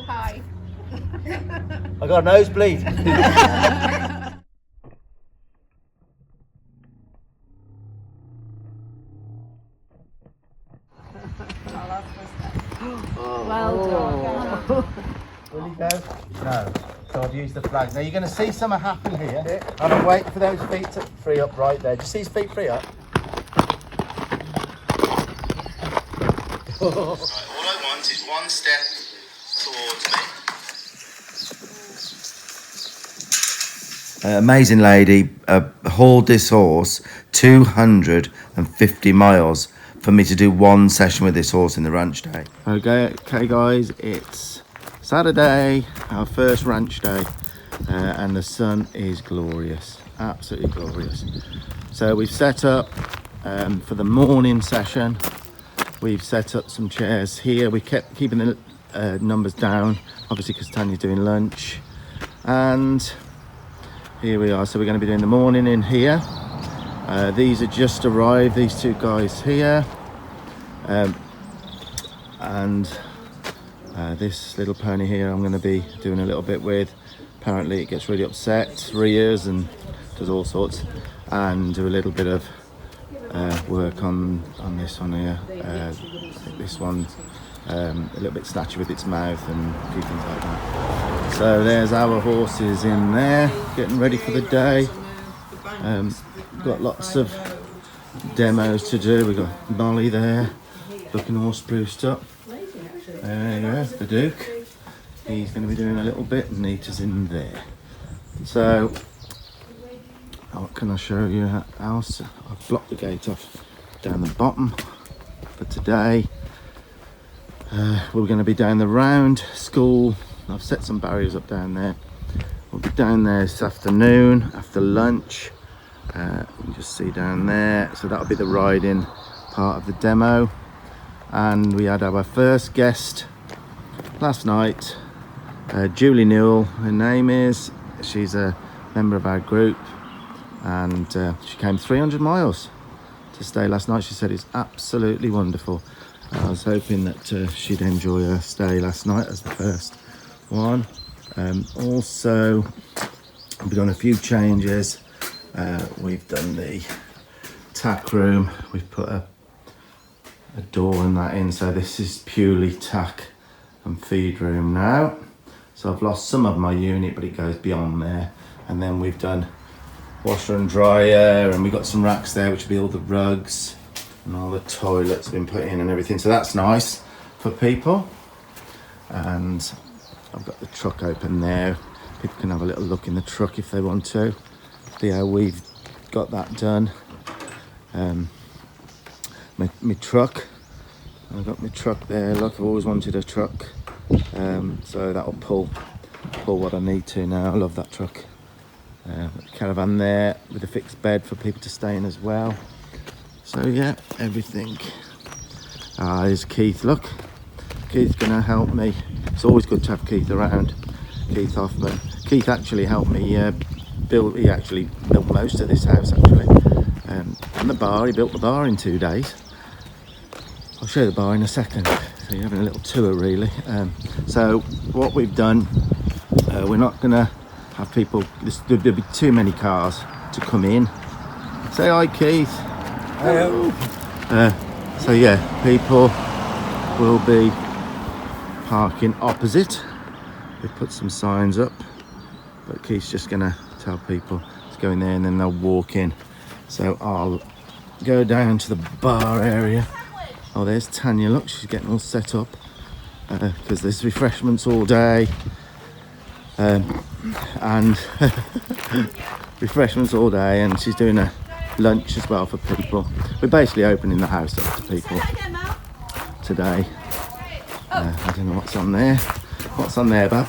high. I got a nosebleed. Well done. Will you go? No. So I've used the flag. Now you're going to see something happen here. And I'm waiting for those feet to free up right there. Do you see his feet free up? Right, all I want is one step towards me. Amazing lady hauled this horse 250 miles for me to do one session with this horse in the ranch day. Okay guys, it's Saturday, our first ranch day, and the sun is glorious, absolutely glorious. So we've set up for the morning session. We've set up some chairs here. We kept keeping the numbers down, obviously because Tanya's doing lunch. And here we are. So we're going to be doing the morning in here. These are just arrived, these two guys here. This little pony here I'm going to be doing a little bit with. Apparently it gets really upset, rears and does all sorts. And do a little bit of work on this one here. I think this one a little bit snatchy with its mouth and a few things like that. So there's our horses in there getting ready for the day. Got lots of demos to do. We've got Molly there looking all spruced up. There you go, the Duke. He's going to be doing a little bit, and Nita's in there. So what can I show you else? I've blocked the gate off down the bottom for today. We're going to be down the round school. I've set some barriers up down there. We'll be down there this afternoon after lunch. You can just see down there. So that'll be the riding part of the demo. And we had our first guest last night, Julie Newell, her name is. She's a member of our group. And she came 300 miles to stay last night. She said it's absolutely wonderful. I was hoping that she'd enjoy her stay last night as the first one. Also, we've done a few changes. We've done the tack room. We've put a door and that in. So this is purely tack and feed room now. So I've lost some of my unit, but it goes beyond there. And then we've done washer and dryer, and we got some racks there which will be all the rugs, and all the toilets have been put in and everything, so that's nice for people. And I've got the truck open there. People can have a little look in the truck if they want to see how we've got that done. My truck, I've got my truck there. Look, I've always wanted a truck, so that'll pull what I need to now. I love that truck. Caravan there with a fixed bed for people to stay in as well. So yeah, everything. There's Keith, look. Keith's gonna help me. It's always good to have Keith around. Keith Hoffman. Keith actually helped me build, he actually built most of this house actually. And the bar, he built the bar in 2 days. I'll show you the bar in a second. So you're having a little tour really. So what we've done, we're not gonna have people, there'll be too many cars to come in. Say hi, Keith. Hello. So yeah, people will be parking opposite. We put some signs up, but Keith's just gonna tell people to go in there and then they'll walk in. So I'll go down to the bar area. Oh, there's Tanya, look, she's getting all set up because there's refreshments all day. And refreshments all day, and she's doing a lunch as well for people. We're basically opening the house up to people today. I don't know what's on there. What's on there, Bab?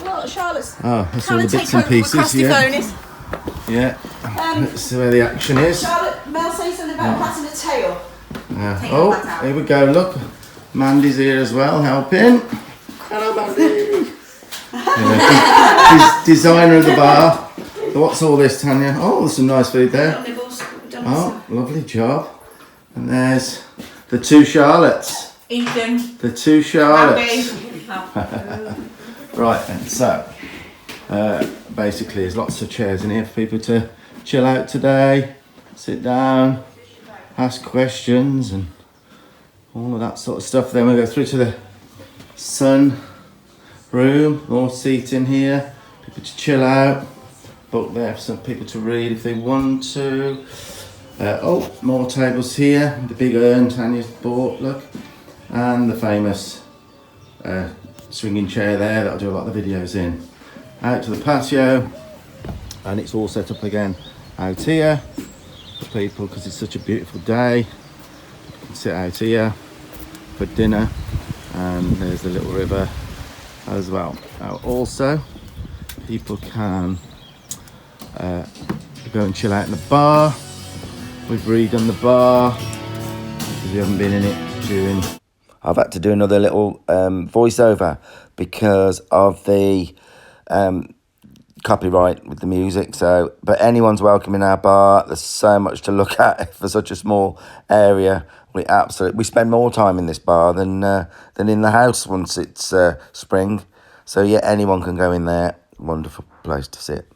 Well, Charlotte's. Oh, that's all the bits and pieces. Yeah. Let's see where the action is. Charlotte, Mel, say something about patting the tail. Oh, here we go. Look, Mandy's here as well, helping. Hello, Mandy. He's designer of the bar. So what's all this, Tanya? Oh, there's some nice food there. Oh, lovely job. And there's the two Charlottes. Ethan. The two Charlottes. Right then, so basically there's lots of chairs in here for people to chill out today, sit down, ask questions and all of that sort of stuff. Then we'll go through to the sun room, more seating here, people to chill out, book there for some people to read if they want to. Oh, more tables here, the big urn Tanya's bought, look, and the famous swinging chair there that I do a lot of the videos in. Out to the patio, and it's all set up again out here for people because it's such a beautiful day. You can sit out here for dinner, and there's the little river as well. Now also people can go and chill out in the bar. We've redone the bar because we haven't been in it during. I've had to do another little voiceover because of the copyright with the music. So, but anyone's welcome in our bar. There's so much to look at for such a small area. We spend more time in this bar than in the house once it's spring. So yeah, anyone can go in there. Wonderful place to sit.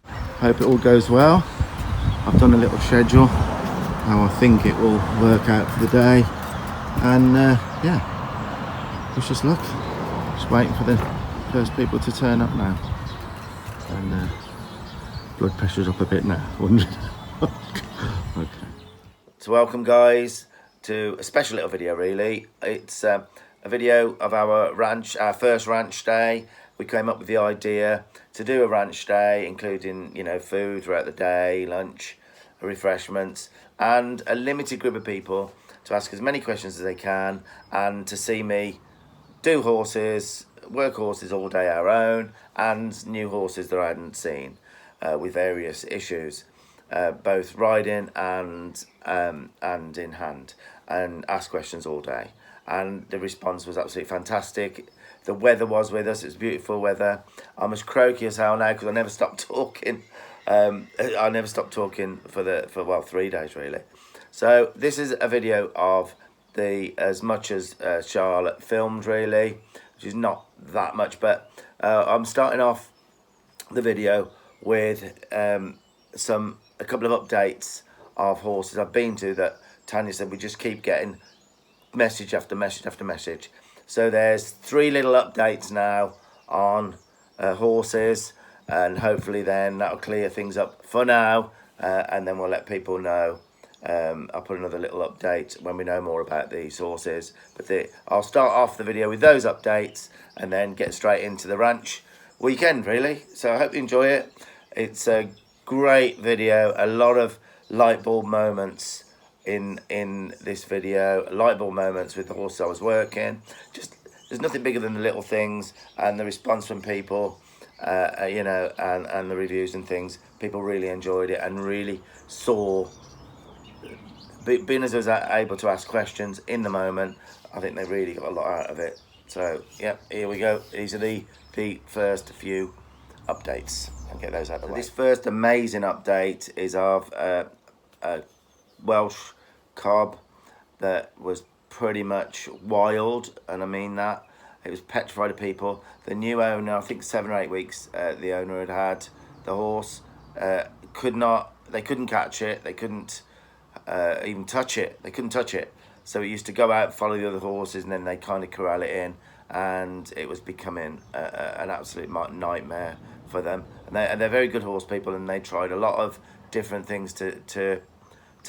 Hope it all goes well. I've done a little schedule how I think it will work out for the day, and yeah, wish us luck. Just waiting for the first people to turn up now, and blood pressure's up a bit now. 100. Okay. So welcome guys to a special little video really. It's a video of our first ranch day. We came up with the idea to do a ranch day, including, you know, food throughout the day, lunch, refreshments, and a limited group of people to ask as many questions as they can, and to see me do horses, work horses all day our own, and new horses that I hadn't seen, with various issues, both riding and in hand, and ask questions all day. And the response was absolutely fantastic. The weather was with us. It was beautiful weather. I'm as croaky as hell now because I never stopped talking. I never stopped talking for 3 days really. So this is a video of as much as Charlotte filmed really, which is not that much, but I'm starting off the video with a couple of updates of horses I've been to that Tanya said we just keep getting message after message after message. So there's 3 little updates now on horses, and hopefully then that'll clear things up for now, and then we'll let people know. I'll put another little update when we know more about these horses, but I'll start off the video with those updates and then get straight into the ranch weekend really. So I hope you enjoy it. It's a great video, a lot of light bulb moments in this video, light bulb moments with the horses I was working. Just there's nothing bigger than the little things, and the response from people, you know, and the reviews and things. People really enjoyed it and really saw, being as I was able to ask questions in the moment, I think they really got a lot out of it. So yeah, here we go. These are the first few updates. I'll get those out of the way. This first amazing update is of a Welsh cob that was pretty much wild, and I mean that. It was petrified of people. The new owner, I think 7 or 8 weeks, the owner had the horse. They couldn't catch it. They couldn't even touch it. They couldn't touch it. So it used to go out, follow the other horses, and then they kind of corral it in, and it was becoming an absolute nightmare for them. And they're very good horse people, and they tried a lot of different things to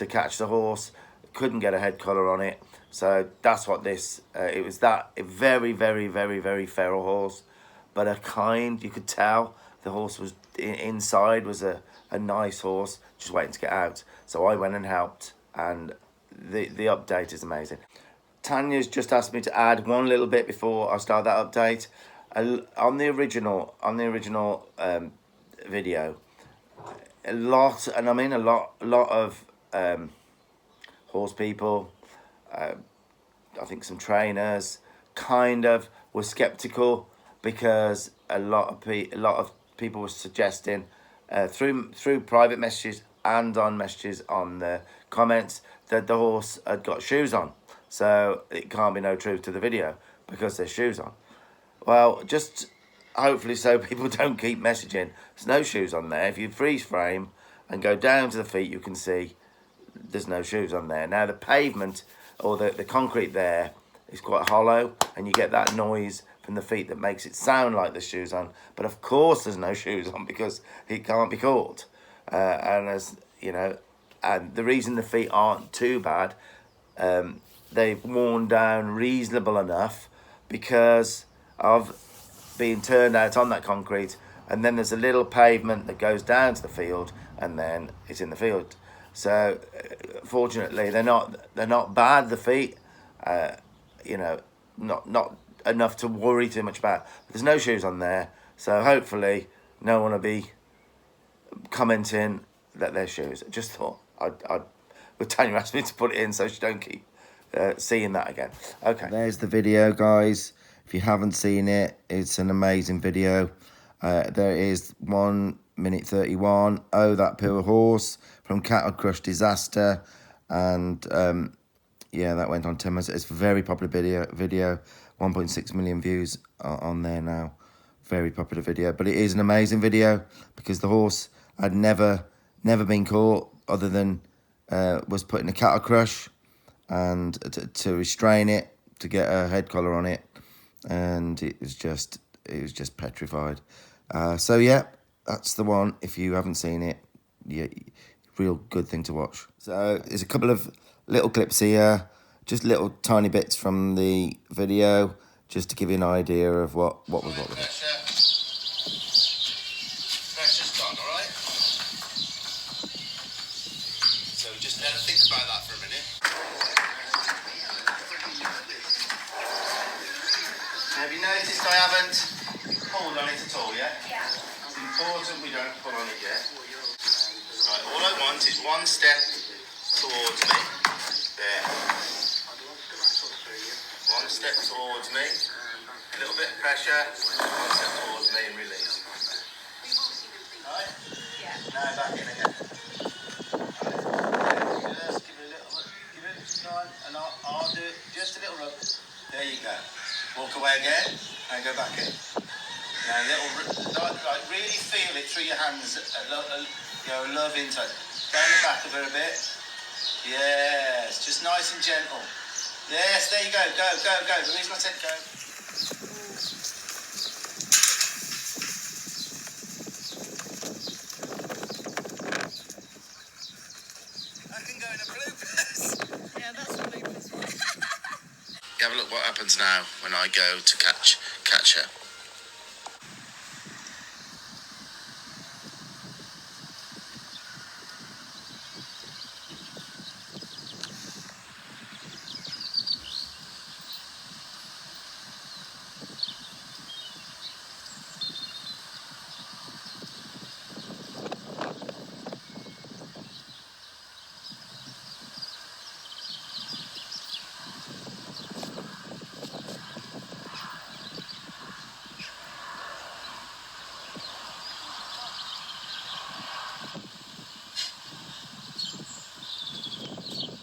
catch the horse. Couldn't get a head collar on it. So that's what this, it was that a very, very, very, very feral horse, but a kind, you could tell the horse was inside was a nice horse, just waiting to get out. So I went and helped, and the update is amazing. Tanya's just asked me to add one little bit before I start that update. On the original video, a lot, and I mean a lot of horse people, I think some trainers kind of were skeptical because a lot of people were suggesting through private messages and on messages on the comments that the horse had got shoes on, so it can't be no truth to the video because there's shoes on. Well, just hopefully so people don't keep messaging. There's no shoes on there. If you freeze frame and go down to the feet, you can see there's no shoes on there. Now the pavement or the concrete there is quite hollow, and you get that noise from the feet that makes it sound like there's shoes on. But of course there's no shoes on because it can't be caught. And as you know, and the reason the feet aren't too bad, they've worn down reasonable enough because of being turned out on that concrete, and then there's a little pavement that goes down to the field, and then it's in the field. So fortunately they're not bad, the feet, you know, not enough to worry too much about. But there's no shoes on there, so hopefully no one will be commenting that they're shoes. I just thought but Tanya asked me to put it in so she don't keep seeing that again. Okay, there's the video, guys. If you haven't seen it, it's an amazing video. There is 1 minute 31. Oh, that poor horse from Cattle Crush Disaster. And yeah, that went on 10 minutes. It's a very popular video. 1.6 million views on there now. Very popular video. But it is an amazing video because the horse had never been caught, other than was put in a cattle crush and to restrain it, to get a head collar on it. And it was just petrified. So yeah, that's the one. If you haven't seen it, yeah, real good thing to watch. So there's a couple of little clips here, just little tiny bits from the video, just to give you an idea of what was what with it. Pressure's gone, all right? So just let us think about that for a minute. Have you noticed I haven't pulled on it at all yet? Yeah. It's important we don't pull on it yet. Right, all I want is one step towards me. There. One step towards me. A little bit of pressure. One step towards me and release. Right? Yeah. Now back in again. Right. Just give it a little, give it time, and I'll do just a little rub. There you go. Walk away again and go back in. Now, like really feel it through your hands. You know, love into it. Down the back of her a bit. Yes, just nice and gentle. Yes, there you go. Go, go, go. The reason I said go. I can go in a bloopers. Yeah, that's a bloopers one. Have a look what happens now when I go to catch her.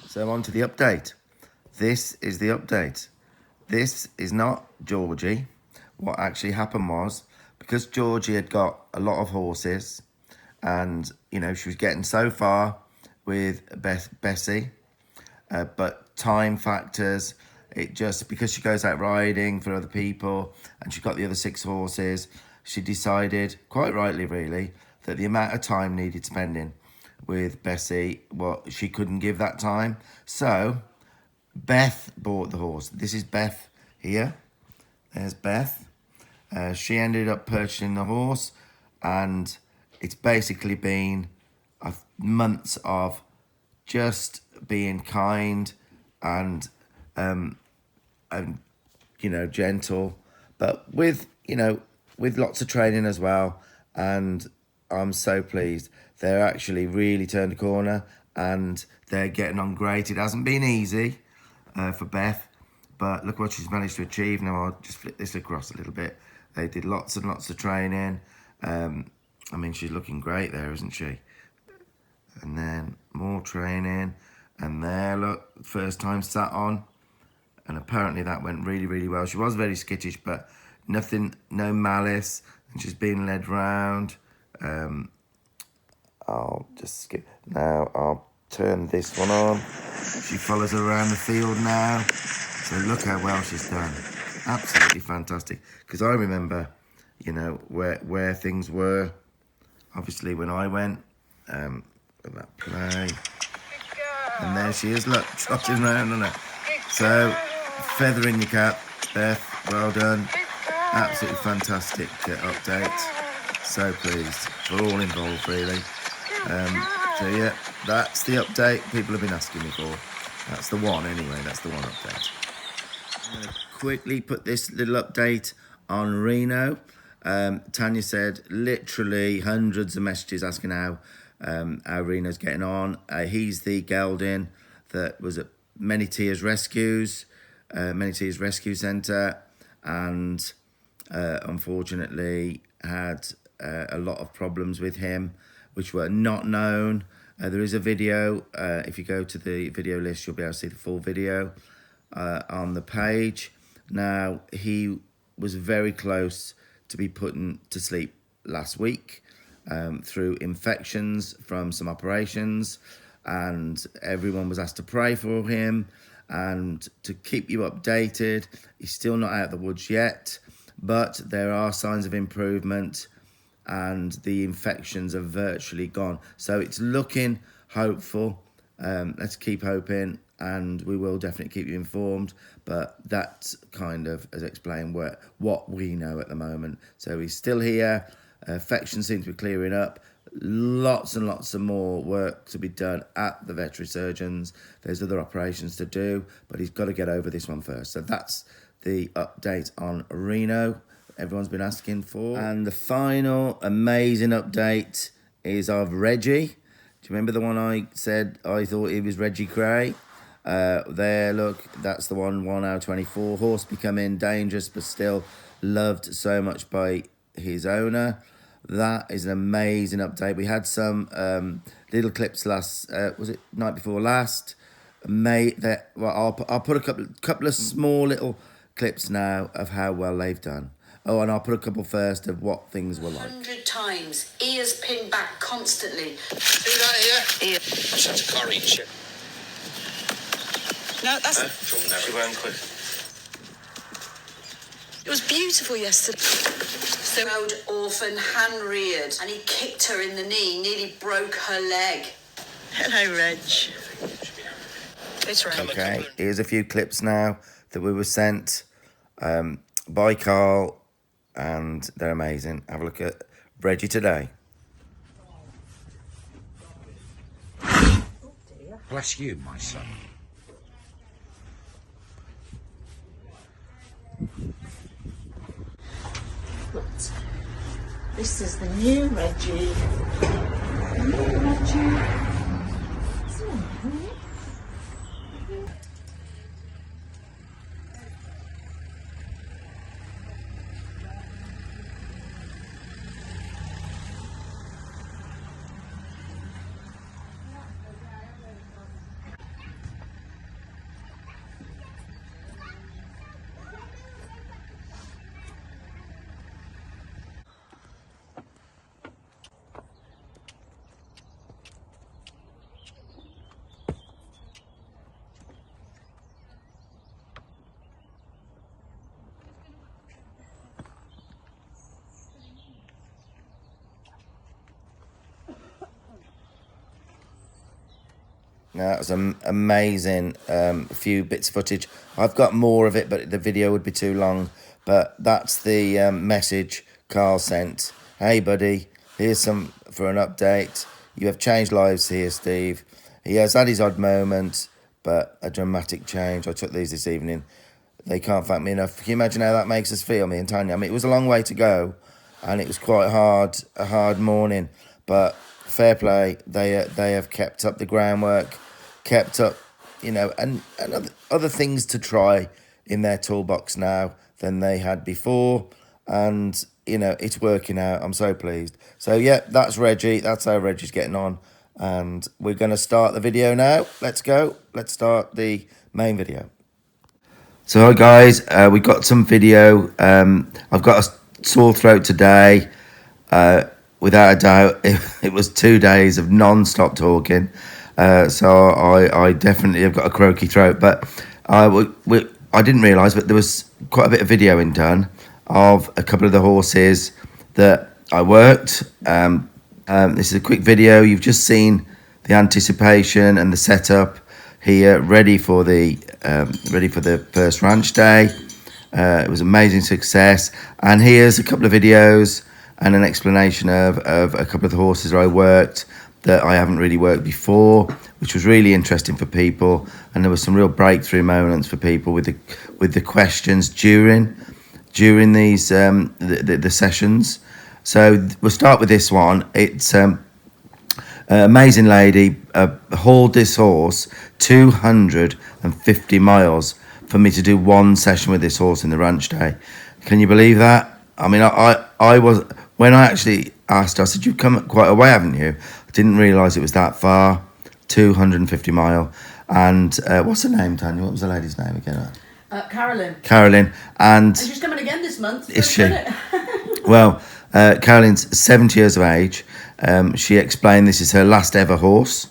So on to the update. This is the update. This is not Georgie. What actually happened was, because Georgie had got a lot of horses, and you know she was getting so far with Bessie, but time factors, it just, because she goes out riding for other people and she got the other 6 horses, she decided, quite rightly really, that the amount of time needed spending with Bessie, well, she couldn't give that time. So Beth bought the horse. This is Beth here. There's Beth. She ended up purchasing the horse, and it's basically been months of just being kind and you know, gentle, but with, you know, with lots of training as well. And I'm so pleased. They're actually really turned a corner and they're getting on great. It hasn't been easy for Beth, but look what she's managed to achieve. Now I'll just flip this across a little bit. They did lots and lots of training. I mean, she's looking great there, isn't she? And then more training. And there, look, first time sat on. And apparently that went really, really well. She was very skittish, but nothing, no malice, and she's being led round. I'll just skip. Now I'll turn this one on. She follows her around the field now. So look how well she's done. Absolutely fantastic. Because I remember, you know, where things were. Obviously when I went, at that play. And there she is, look, trotting around on her. So, feather in your cap, Beth, well done. Absolutely fantastic update. So pleased for all involved, really. So yeah, that's the update people have been asking me for. That's the one anyway, that's the one update. I'm going to quickly put this little update on Reno. Tanya said literally hundreds of messages asking how Reno's getting on. He's the gelding that was at Many Tears Rescue Centre, and unfortunately had a lot of problems with him, which were not known. There is a video. If you go to the video list, you'll be able to see the full video on the page. Now, he was very close to be put to sleep last week through infections from some operations, and everyone was asked to pray for him and to keep you updated. He's still not out of the woods yet, but there are signs of improvement and the infections are virtually gone. So it's looking hopeful. Let's keep hoping, and we will definitely keep you informed. But that's kind of, as explained, what we know at the moment. So he's still here. Infections seem to be clearing up. Lots and lots of more work to be done at the veterinary surgeons. There's other operations to do, but he's got to get over this one first. So that's the update on Reno everyone's been asking for. And the final amazing update is of Reggie. Do you remember the one I said I thought he was Reggie Cray? There, look, that's the one out of 24. Horse becoming dangerous, but still loved so much by his owner. That is an amazing update. We had some little clips last, was it night before last? Well, I'll put a couple of small little clips now of how well they've done. Oh, and I'll put a couple first of what things were like. 100 times, ears pinned back constantly. See that here? I'm such a courage. No, that's... She won't quit. It was beautiful yesterday. So old orphan, hand-reared, and he kicked her in the knee, nearly broke her leg. Hello, Reg. It's right. Okay, here's a few clips now that we were sent by Carl, and they're amazing. Have a look at Reggie today. Bless you, my son. This is the new Reggie. New Reggie. Now, that was an amazing few bits of footage. I've got more of it, but the video would be too long. But that's the message Carl sent. Hey, buddy, here's some for an update. You have changed lives here, Steve. He has had his odd moments, but a dramatic change. I took these this evening. They can't thank me enough. Can you imagine how that makes us feel, me and Tanya? I mean, it was a long way to go, and it was quite a hard morning. But fair play, they have kept up the groundwork, kept up, you know, and other things to try in their toolbox now than they had before. And, you know, it's working out. I'm so pleased. So, yeah, that's Reggie. That's how Reggie's getting on. And we're going to start the video now. Let's go. Let's start the main video. So hi guys, we got some video. I've got a sore throat today. Without a doubt, it was 2 days of non-stop talking. So I definitely have got a croaky throat. But I didn't realise, but there was quite a bit of videoing done of a couple of the horses that I worked. This is a quick video. You've just seen the anticipation and the setup here, ready for the first ranch day. It was amazing success. And here's a couple of videos and an explanation of a couple of the horses I worked that I haven't really worked before, which was really interesting for people. And there was some real breakthrough moments for people with the questions during these the sessions. So we'll start with this one. It's amazing lady hauled this horse 250 miles for me to do one session with this horse in the ranch day. Can you believe that? I mean, I was, when I actually asked her, I said, you've come quite a way, haven't you? I didn't realise it was that far. 250 mile. And what's her name, Tanya? What was the lady's name again? Carolyn. And she's coming again this month. Is she? Well, Carolyn's 70 years of age. She explained this is her last ever horse.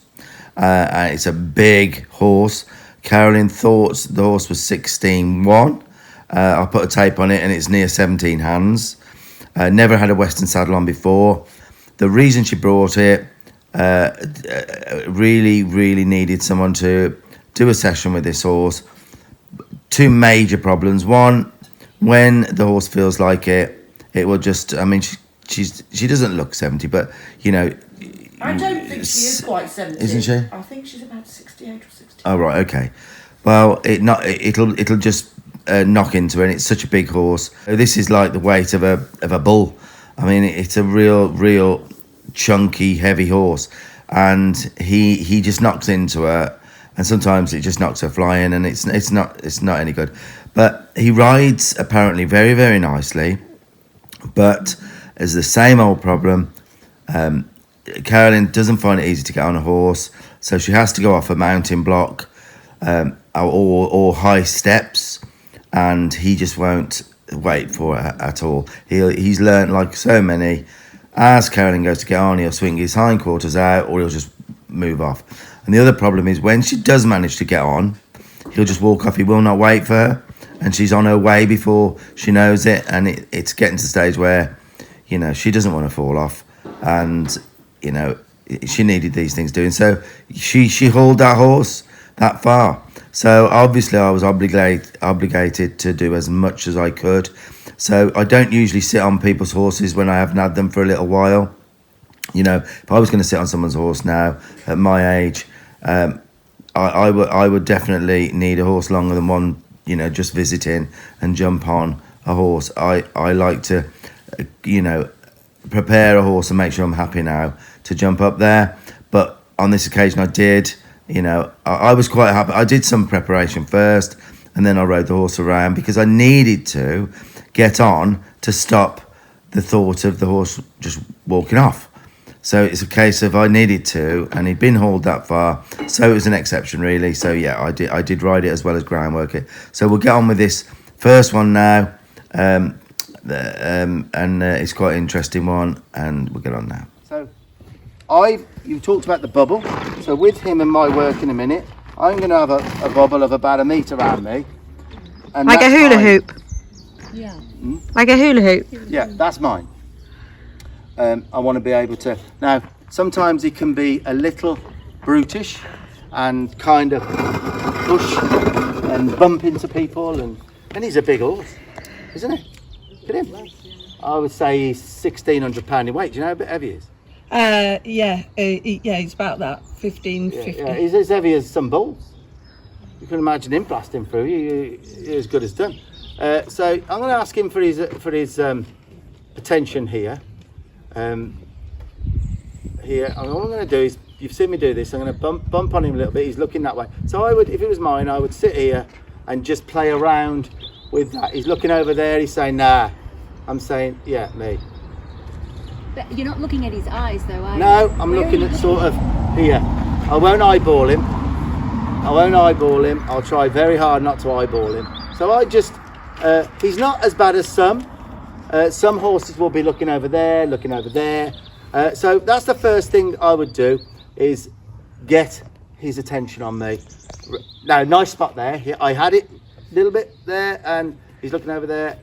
And it's a big horse. Carolyn thought the horse was 16.1. I put a tape on it and it's near 17 hands. Never had a Western saddle on before. The reason she brought it, really needed someone to do a session with this horse. Two major problems. One, when the horse feels like it will just, I mean, she doesn't look 70, but, you know. I don't think she is quite 70. Isn't she? I think she's about 68 or 60. Oh, right, okay. Well, it'll just knock into her, and it's such a big horse. This is like the weight of a bull. I mean, it's a real chunky, heavy horse, and he just knocks into her, and sometimes it just knocks her flying, and it's not any good. But he rides apparently very, very nicely, but there's the same old problem. Carolyn doesn't find it easy to get on a horse, so she has to go off a mountain block or high steps, and he just won't wait for it at all. He's learnt, like so many, as Carolyn goes to get on, he'll swing his hindquarters out or he'll just move off. And the other problem is when she does manage to get on, he'll just walk off. He will not wait for her, and she's on her way before she knows it, and it's getting to the stage where, you know, she doesn't want to fall off, and, you know, she needed these things doing. So she hauled that horse that far. So obviously I was obligated to do as much as I could. So I don't usually sit on people's horses when I haven't had them for a little while. You know, if I was going to sit on someone's horse now at my age, I would definitely need a horse longer than one, you know, just visiting and jump on a horse. I like to, you know, prepare a horse and make sure I'm happy now to jump up there. But on this occasion I did. You know, I was quite happy. I did some preparation first, and then I rode the horse around because I needed to get on to stop the thought of the horse just walking off. So it's a case of I needed to, and he'd been hauled that far, so it was an exception really. So yeah, I did ride it as well as groundwork it. So we'll get on with this first one now, and it's quite an interesting one, and we'll get on now. So you talked about the bubble. So with him and my work in a minute, I'm going to have a bubble of about 1 metre around me. And like a hula hoop? Yeah. Like a hula hoop? Yeah, that's mine. I want to be able to... Now, sometimes he can be a little brutish and kind of push and bump into people. And he's a big horse, isn't he? Look at him. I would say he's 1,600 pound in weight. Do you know how heavy he is? Yeah, he's about that, 50. Yeah, he's as heavy as some bulls. You can imagine him blasting through. You're as good as done. So I'm going to ask him for his attention here. Here, and all I'm going to do is, you've seen me do this, I'm going to bump on him a little bit. He's looking that way. So I would, if it was mine, I would sit here and just play around with that. He's looking over there. He's saying, nah. I'm saying, yeah, me. But you're not looking at his eyes though, are you? No, I'm looking at sort of here. I won't eyeball him. I'll try very hard not to eyeball him. So I just, he's not as bad as some. Some horses will be looking over there, looking over there. So that's the first thing I would do, is get his attention on me. Now, nice spot there. I had it a little bit there, and he's looking over there.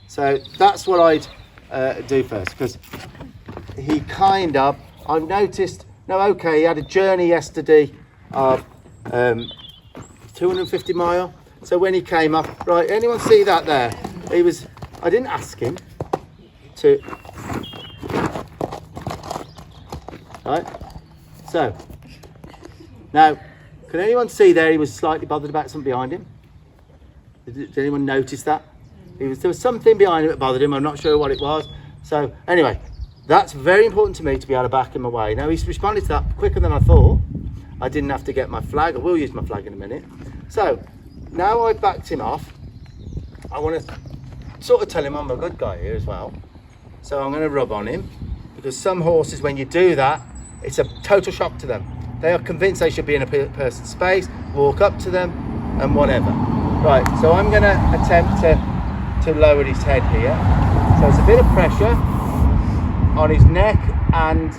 So that's what I'd do first, because he kind of, I've noticed, no, okay, he had a journey yesterday of 250 mile. So when he came up, right, anyone see that there? He was, I didn't ask him to, right? So, now, can anyone see there he was slightly bothered about something behind him? Did anyone notice that? There was something behind him that bothered him, I'm not sure what it was. So, anyway, that's very important to me to be able to back him away. Now, he's responded to that quicker than I thought. I didn't have to get my flag. I will use my flag in a minute. So, now I've backed him off, I want to sort of tell him I'm a good guy here as well. So I'm going to rub on him, because some horses, when you do that, it's a total shock to them. They are convinced they should be in a person's space, walk up to them and whatever. Right, so I'm going to attempt to lower his head here. So it's a bit of pressure on his neck and,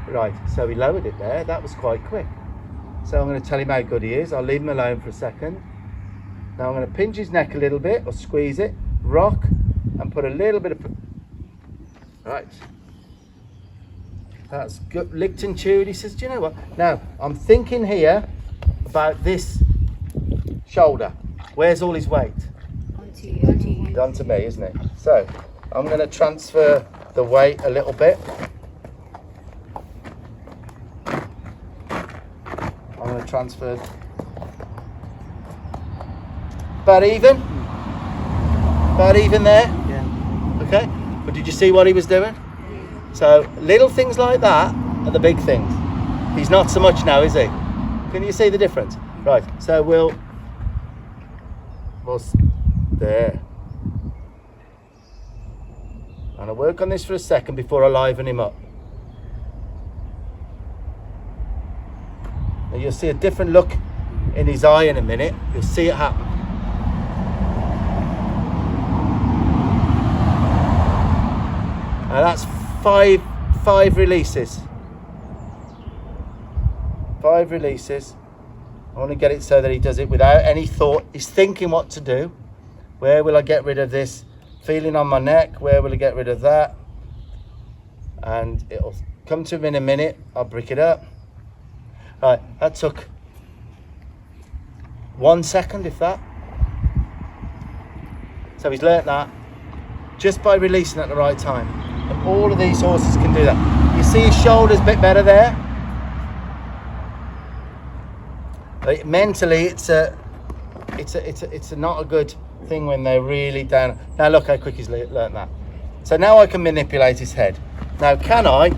right, so he lowered it there. That was quite quick. So I'm going to tell him how good he is. I'll leave him alone for a second. Now I'm going to pinch his neck a little bit, or squeeze it, rock, and put a little bit of... Right. That's good. Licked and chewed. He says, do you know what? Now, I'm thinking here about this shoulder. Where's all his weight? Onto me, isn't it? So, I'm going to transfer the weight a little bit. I'm going to transfer... About even there? Yeah. Okay, but did you see what he was doing? So little things like that are the big things. He's not so much now, is he? Can you see the difference? Right, so we'll there. And I'll work on this for a second before I liven him up. Now you'll see a different look in his eye in a minute. You'll see it happen. And that's five releases. 5 releases. I want to get it so that he does it without any thought. He's thinking what to do. Where will I get rid of this? Feeling on my neck. Where will I get rid of that? And it'll come to him in a minute. I'll brick it up. Right, that took 1 second, if that. So he's learnt that just by releasing at the right time. And all of these horses can do that. You see his shoulders a bit better there. Mentally, it's not a good thing when they're really down. Now look how quick he's learnt that. So now I can manipulate his head. Now can I?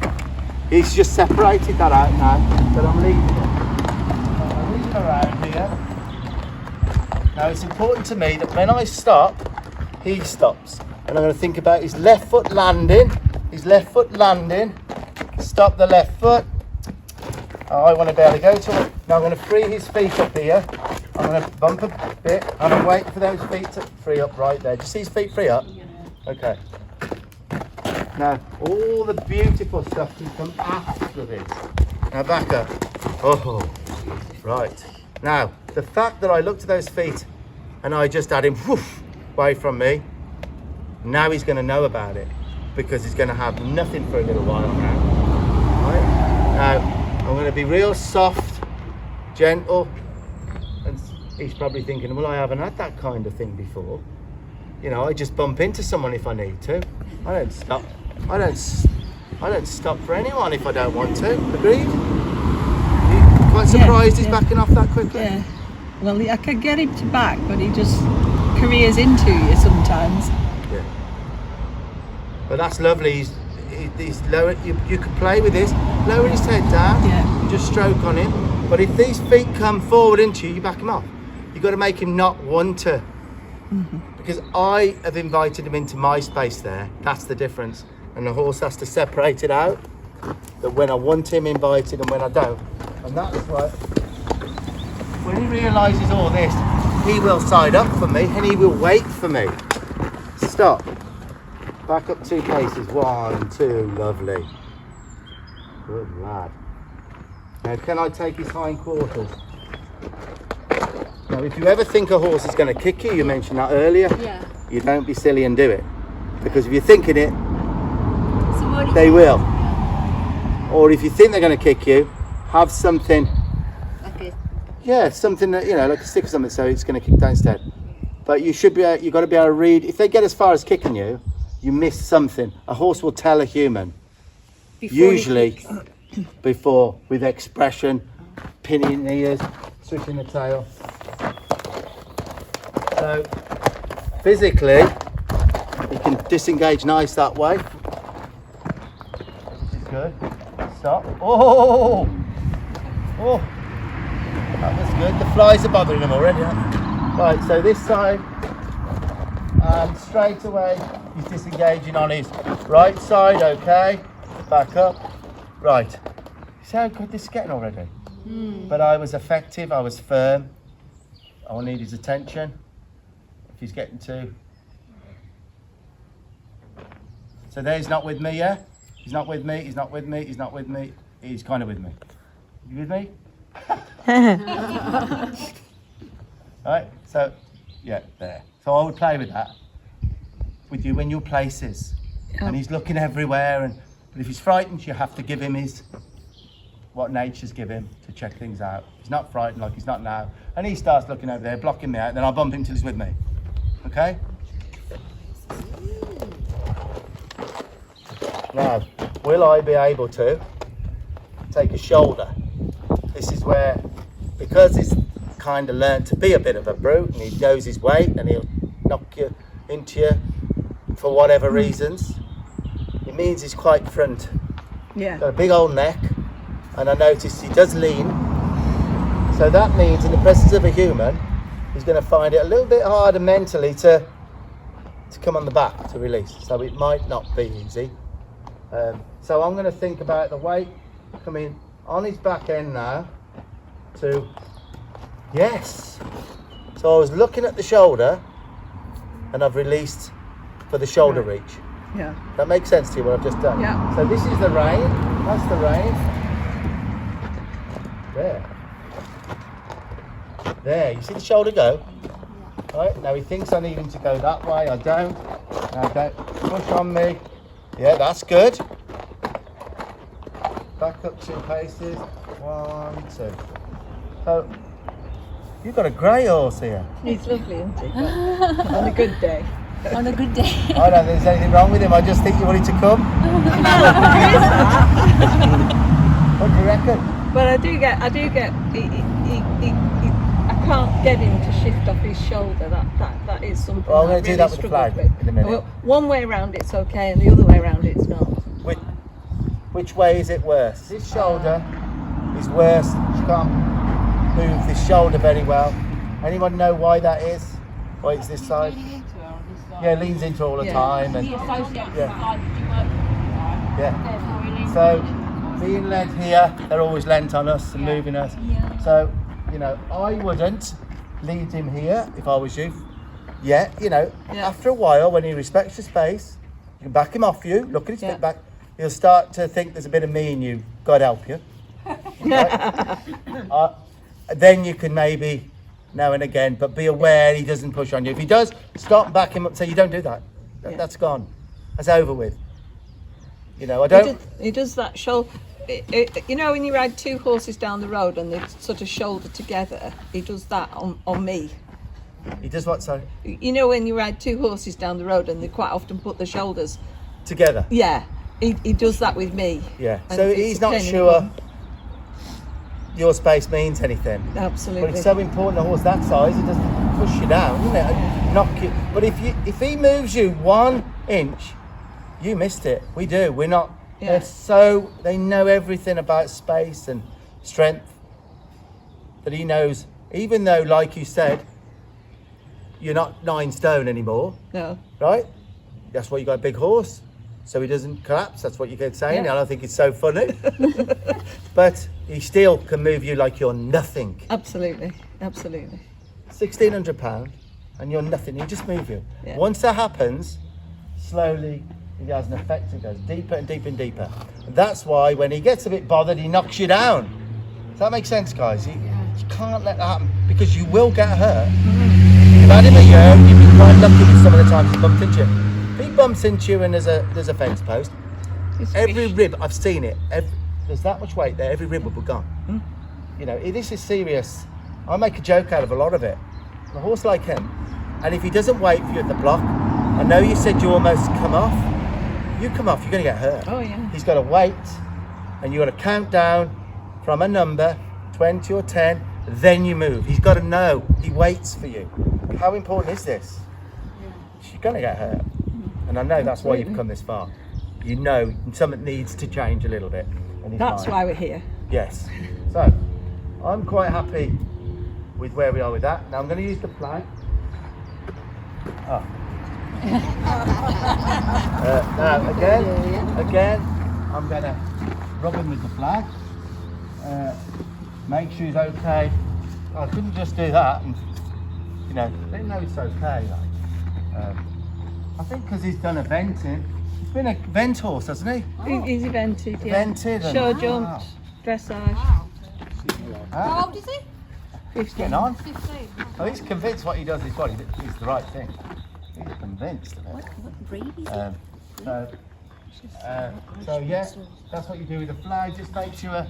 He's just separated that out now, but I'm leaving it. I'm leaving around here. Now it's important to me that when I stop, he stops. And I'm going to think about his left foot landing. Stop the left foot. I want to be able to go to it. Now I'm going to free his feet up here. I'm going to bump a bit and I'm waiting for those feet to free up right there. Do you see his feet free up? Okay. Now all the beautiful stuff can come after this. Now back up. Oh, right. Now the fact that I looked at those feet and I just had him whoosh, away from me. Now he's going to know about it because he's going to have nothing for a little while now. Right? Now, I'm going to be real soft, gentle, and he's probably thinking, well, I haven't had that kind of thing before. You know, I just bump into someone if I need to. I don't stop. I don't stop for anyone if I don't want to. Agreed? You quite surprised he's backing off that quickly? Yeah. Well, I can get him to back, but he just careers into you sometimes. Yeah. But that's lovely. He's lower. You can play with this. Lower his head down. Yeah. And just stroke on him. But if these feet come forward into you, you back him off. You've got to make him not want to. Mm-hmm. Because I have invited him into my space there. That's the difference. And the horse has to separate it out. That when I want him invited and when I don't. And that's why when he realises all this, he will side up for me and he will wait for me. Stop. Back up 2 paces. 1, 2, lovely. Good lad. Now can I take his hindquarters? Now if you ever think a horse is going to kick you, you mentioned that earlier, Yeah. you don't be silly and do it. Because if you're thinking it, So what do you they will. Or if you think they're going to kick you, have something, Okay. yeah, something that, you know, like a stick or something, so it's going to kick down instead. But you should be, you've got to be able to read. If they get as far as kicking you, you miss something. A horse will tell a human, usually before, with expression, pinning the ears, switching the tail. So physically, you can disengage nice that way. Which is good. Stop. Oh! Oh! That was good. The flies are bothering him already, aren't they? Right, so this side, and straight away, he's disengaging on his right side, okay? Back up. Right. See how good this is getting already? But I was effective, I was firm. I will need his attention. If he's getting too... So there, he's not with me, yeah? He's not with me, he's not with me, he's not with me. He's kind of with me. You with me? Right, so, yeah, there. So I would play with that, with you in your places. And he's looking everywhere, but if he's frightened, you have to give him what nature's give him to check things out. He's not frightened like he's not now. And he starts looking over there, blocking me out, then I'll bump him till he's with me. Okay? Now, will I be able to take a shoulder? This is where, because he's kind of learned to be a bit of a brute and he knows his weight and he'll knock you into you for whatever reasons, it means he's quite front. Yeah. Got a big old neck, and I noticed he does lean. So that means in the presence of a human, he's going to find it a little bit harder mentally to come on the back to release. So it might not be easy. So I'm going to think about the weight coming on his back end now to, yes. So I was looking at the shoulder and I've released for the shoulder reach. Yeah. That makes sense to you what I've just done? Yeah. So this is the rein, that's the rein. There. There, you see the shoulder go? Right, now he thinks I need him to go that way, I don't. Now don't push on me. Yeah, that's good. Back up 2 paces. 1, 2. So, you've got a grey horse here. He's lovely, isn't he? On a good day. On a good day. I don't think there's anything wrong with him, I just think you wanted to come. What do you reckon? But I do get, I can't get him to shift off his shoulder. That is something. Well, I'm I going to do really that with the struggle flag in a minute. Well, one way around it's okay, and the other way around it's not. Which way is it worse? This shoulder is worse. She can't move this shoulder very well. Anyone know why that is? Why it's this side? Yeah, leans into her all the time. And yeah. So being led here, they're always lent on us and moving us. So, you know, I wouldn't lead him here if I was you. Yeah, you know, after a while, when he respects your space, you can back him off you, look at his feet back, he'll start to think there's a bit of me in you. God help you. Right? Then you can maybe now and again, but be aware he doesn't push on you. If he does, stop and back him up. Say, you don't do that. That's gone. That's over with. You know, I don't. He does that shoulder. You know, when you ride 2 horses down the road and they sort of shoulder together, he does that on me. He does what, sorry? You know, when you ride 2 horses down the road and they quite often put the shoulders together. Yeah, he does that with me. Yeah. And So it's he's a not pain in the sure bum. your space means anything. Absolutely. But it's so important a horse that size, it doesn't push you down, isn't it? And knock you. But if he moves you 1 inch, you missed it. We do. We're not. Yeah. They know everything about space and strength that he knows. Even though, like you said, you're not 9 stone anymore. No. Right? That's why you got a big horse, so he doesn't collapse. That's what you keep saying. Yeah. I don't think it's so funny. But he still can move you like you're nothing. Absolutely. Absolutely. £1,600 and you're nothing, you just move you. Yeah. Once that happens, slowly it has an effect, it goes deeper and deeper and deeper. And that's why when he gets a bit bothered, he knocks you down. Does that make sense, guys? You can't let that happen because you will get hurt. You've had him a year, you've been quite lucky with some of the times he's bumped into you. If he bumps into you and there's a fence post, every rib, I've seen it, there's that much weight there, every rib will be gone. You know, this is serious. I make a joke out of a lot of it. A horse like him, and if he doesn't wait for you at the block, I know you said you almost come off, you come off, you're going to get hurt. Oh yeah. He's got to wait, and you've got to count down from a number, 20 or 10, then you move. He's got to know, he waits for you. How important is this? You're going to get hurt. And I know that's why you've come this far. You know something needs to change a little bit. And That's why we're here. Yes. So, I'm quite happy with where we are with that. Now I'm going to use the flag. Oh. Now again, I'm going to rub him with the flag. Make sure he's okay. I couldn't just do that and, you know, let him know it's okay. Like, I think because he's done eventing. He's been a vent horse, hasn't he? He's evented, yeah. Evented. And, Show jumped, dressage. How old is he? He's getting on. 15. Oh, he's convinced what he does is the right thing. He's convinced of it. What breed is So yeah, that's what you do with the flag. Just make sure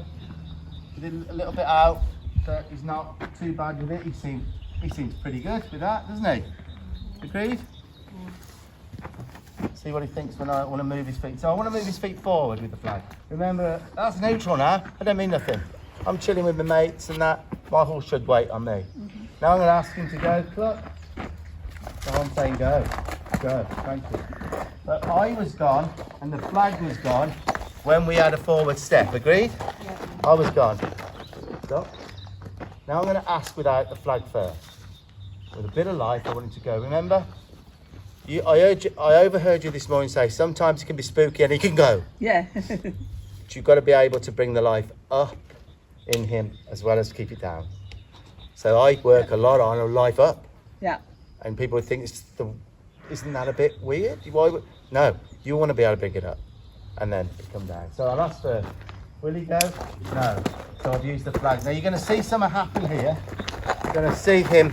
with it a little bit out that he's not too bad with it. He seems pretty good with that, doesn't he? Agreed? See what he thinks when I want to move his feet. So I want to move his feet forward with the flag. Remember, that's neutral now. I don't mean nothing. I'm chilling with my mates and that. My horse should wait on me. Now I'm going to ask him to go, Cluck. So I'm saying go. Go. Thank you. But I was gone and the flag was gone when we had a forward step. Agreed? Yeah. I was gone. Stop. Now I'm going to ask without the flag first. With a bit of life, I want him to go. Remember? I overheard you this morning say sometimes it can be spooky and he can go. Yeah. But you've got to be able to bring the life up in him as well as keep it down. So I work a lot on a life up. Yeah. And people would think, isn't that a bit weird? No, you want to be able to bring it up and then it come down. So I'll ask first, will he go? No. So I've used the flag. Now you're going to see something happen here. You're going to see him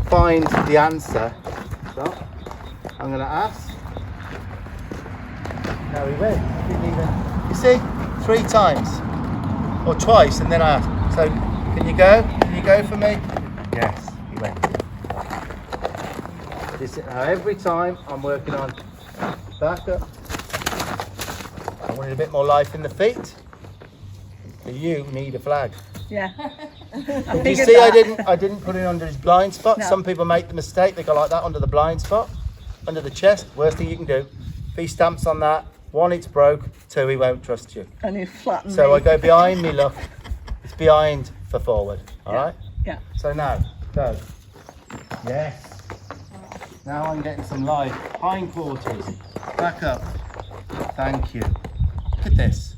find the answer. So I'm going to ask. No, he went. He didn't even. You see, 3 times or twice, and then I asked. So, can you go? Can you go for me? Yes, he went. Now every time I'm working on back up. I wanted a bit more life in the feet. But you need a flag. Yeah. Did you see I didn't put it under his blind spot? No. Some people make the mistake, they go like that under the blind spot, under the chest. Worst thing you can do. If he stamps on that, 1, it's broke, 2, he won't trust you. And he's flattened So me. I go behind me, look. It's behind for forward, all right? Yeah. So now, go. Yes. Now I'm getting some life. Hindquarters. Back up. Thank you. Look at this.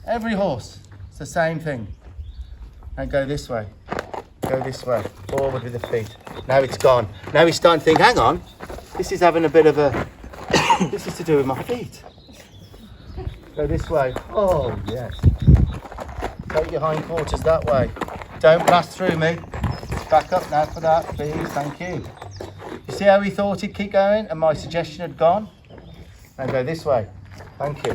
Every horse, it's the same thing. And go this way. Go this way. Forward with the feet. Now it's gone. Now he's starting to think, hang on. This is having a bit of a... this is to do with my feet. Go this way. Oh, yes. Take your hindquarters that way. Don't blast through me. Back up now for that, please. Thank you. You see how he thought he'd keep going and my suggestion had gone? Now go this way. Thank you.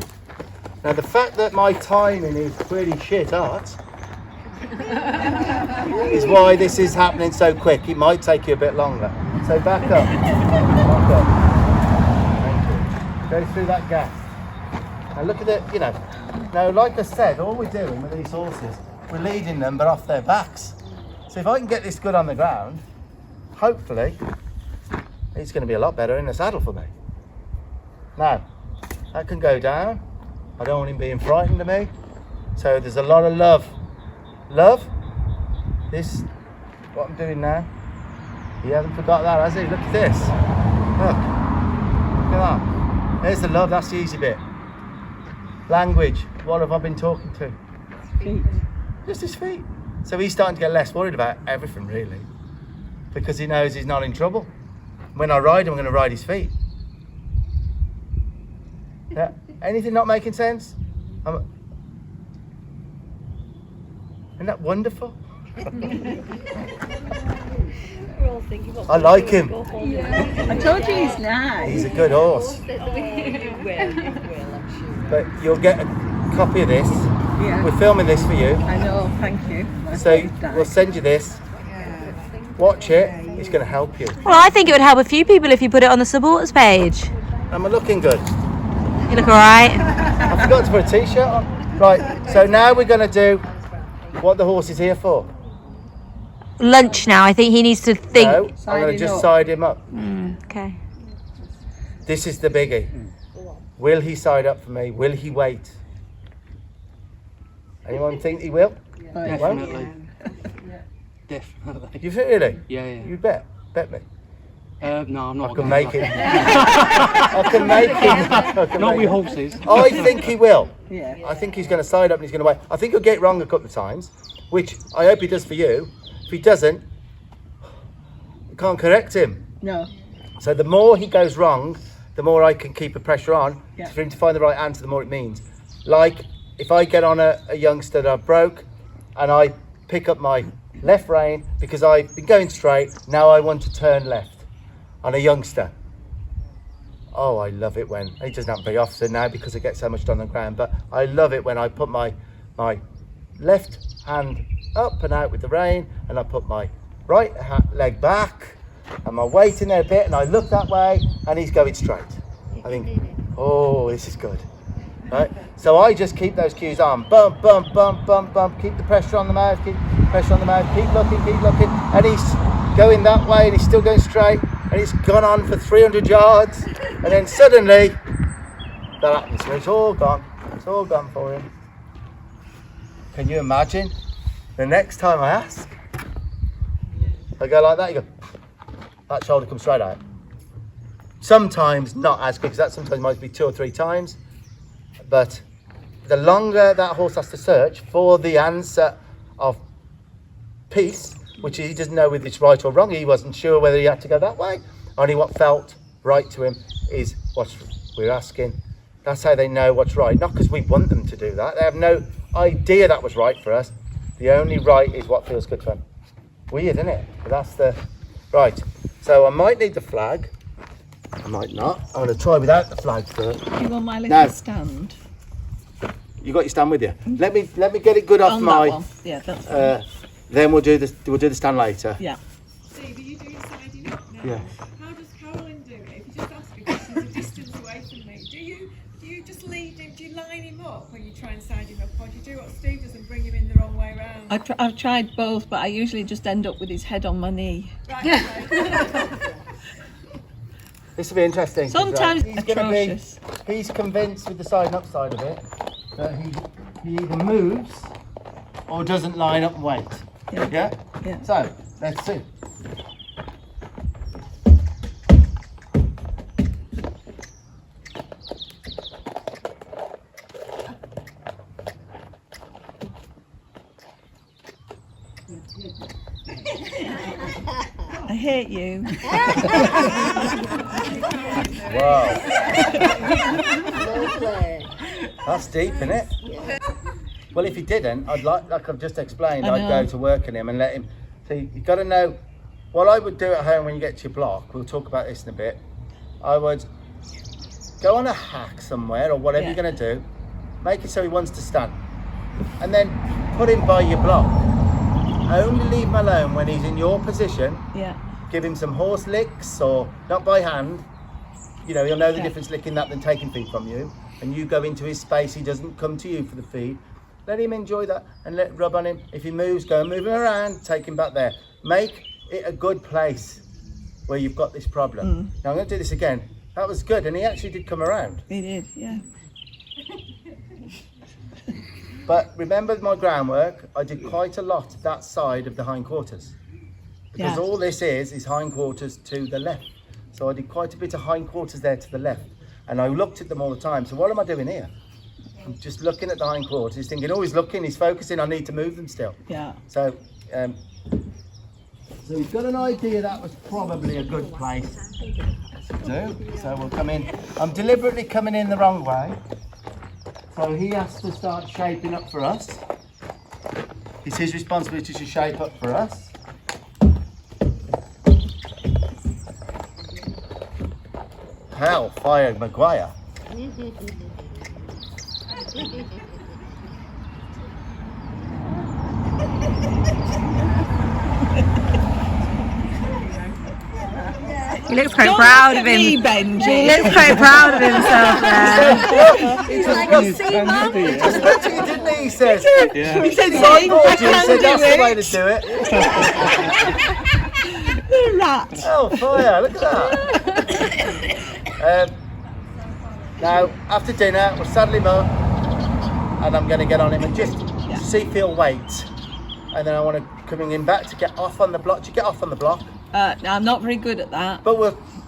Now the fact that my timing is pretty shit art is why this is happening so quick. It might take you a bit longer. So back up. Back up. Thank you. Go through that gap. Now look at it, you know. Now like I said, all we're doing with these horses, we're leading them but off their backs. So if I can get this good on the ground, hopefully it's going to be a lot better in the saddle for me. Now, that can go down. I don't want him being frightened of me. So there's a lot of love. Love? This, what I'm doing now. He hasn't forgot that, has he? Look at this. Look. Look at that. There's the love, that's the easy bit. Language. What have I been talking to? Feet. Just his feet. So he's starting to get less worried about everything really, because he knows he's not in trouble. When I ride him, I'm going to ride his feet. Yeah. Anything not making sense? Isn't that wonderful? I like him. I told you he's nice. He's a good horse. But you'll get a copy of this. Yeah. We're filming this for you. I know, thank you. So we'll send you this. Watch it. It's going to help you. Well, I think it would help a few people if you put it on the supporters page. Am I looking good? You look alright. I forgot to put a t-shirt on. Right, so now we're going to do what the horse is here for. Lunch now. I think he needs to think. No, I'm going to just side him up. Okay. This is the biggie. Will he side up for me? Will he wait? Anyone think he will? Definitely. Definitely. You think really? Yeah. You bet me. No, I'm not. I can make him. I can make him. Not with horses. I think he will. Yeah. I think he's going to side up and he's going to wait. I think he'll get it wrong a couple of times, which I hope he does for you. If he doesn't, you can't correct him. No. So the more he goes wrong, the more I can keep a pressure on Yeah. for him to find the right answer, the more it means. Like if I get on a youngster that I broke and I pick up my left rein because I've been going straight, now I want to turn left on a youngster. Oh, I love it when, he doesn't happen very often now because I get so much done on the ground, but I love it when I put my left hand up and out with the rein and I put my right leg back and my weight in there a bit and I look that way and he's going straight. I think, oh, this is good. Right? So I just keep those cues on. Bump, bump, bump, bump, bump. Keep the pressure on the mouth, keep pressure on the mouth, keep looking. And he's going that way and he's still going straight and he's gone on for 300 yards and then suddenly that happens. So it's all gone. It's all gone for him. Can you imagine the next time I ask? I go like that, you go, that shoulder comes straight out. Sometimes not as quick as that, sometimes it might be 2 or 3 times. But the longer that horse has to search for the answer of peace, which he doesn't know whether it's right or wrong, he wasn't sure whether he had to go that way. Only what felt right to him is what we're asking. That's how they know what's right. Not because we want them to do that. They have no idea that was right for us. The only right is what feels good to them. Weird, isn't it? But that's the... Right. So I might need the flag. I might not. I'm going to try without the flag first. You want my little stand? You got your stand with you. Let me get it good off On my. that one. Yeah, that's fine. Then we'll do the stand later. Yeah. Steve, are you doing siding up now? Yeah. How does Caroline do it? If you just ask her, she's a distance away from me. Do you just lead him? Do you line him up when you try and side him up, or do you do what Steve does and bring him in the wrong way round? I've tried both, but I usually just end up with his head on my knee. Right, okay. This will be interesting. 'cause, Sometimes he's gonna atrocious. he's convinced with the side and up side of it that he either moves or doesn't line up and wait. Yeah. Yeah. So let's see. I hate you. Wow. That's deep, isn't it? Well, if he didn't, I'd like I've just explained, I I'd know. go to work on him and let him. See, you've got to know what I would do at home when you get to your block. We'll talk about this in a bit. I would go on a hack somewhere or whatever Yeah. you're going to do. Make it so he wants to stand, and then put him by your block. Only leave him alone when he's in your position. Yeah. Give him some horse licks, or not by hand. You know, he'll know the Yeah. difference licking that than taking feed from you. And you go into his space, he doesn't come to you for the feed. Let him enjoy that and let rub on him. If he moves, go and move him around, take him back there. Make it a good place where you've got this problem. Now I'm going to do this again. That was good, and he actually did come around. He did, yeah. But remember my groundwork, I did quite a lot that side of the hindquarters. Because Yeah. all this is hindquarters to the left. So I did quite a bit of hindquarters there to the left. And I looked at them all the time. So what am I doing here? just looking at the hindquarters. He's thinking, oh, he's looking, he's focusing, I need to move them still. Yeah. So we've got an idea that was probably a good place to do. So we'll come in. I'm deliberately coming in the wrong way. So he has to start shaping up for us. It's his responsibility to shape up for us. Hellfire Maguire. He looks quite proud of him. Benji. He looks quite proud of himself there. He's like a sea man. That's what he didn't he? He says. Yeah. He said, He "See, I said can that's the way do to it." do it. The rat. Hellfire, look at that. Now, after dinner, we'll saddle him up and I'm going to get on him and just see if he'll wait. And then I want to coming in back to get off on the block. Do you get off on the block? I'm not very good at that. But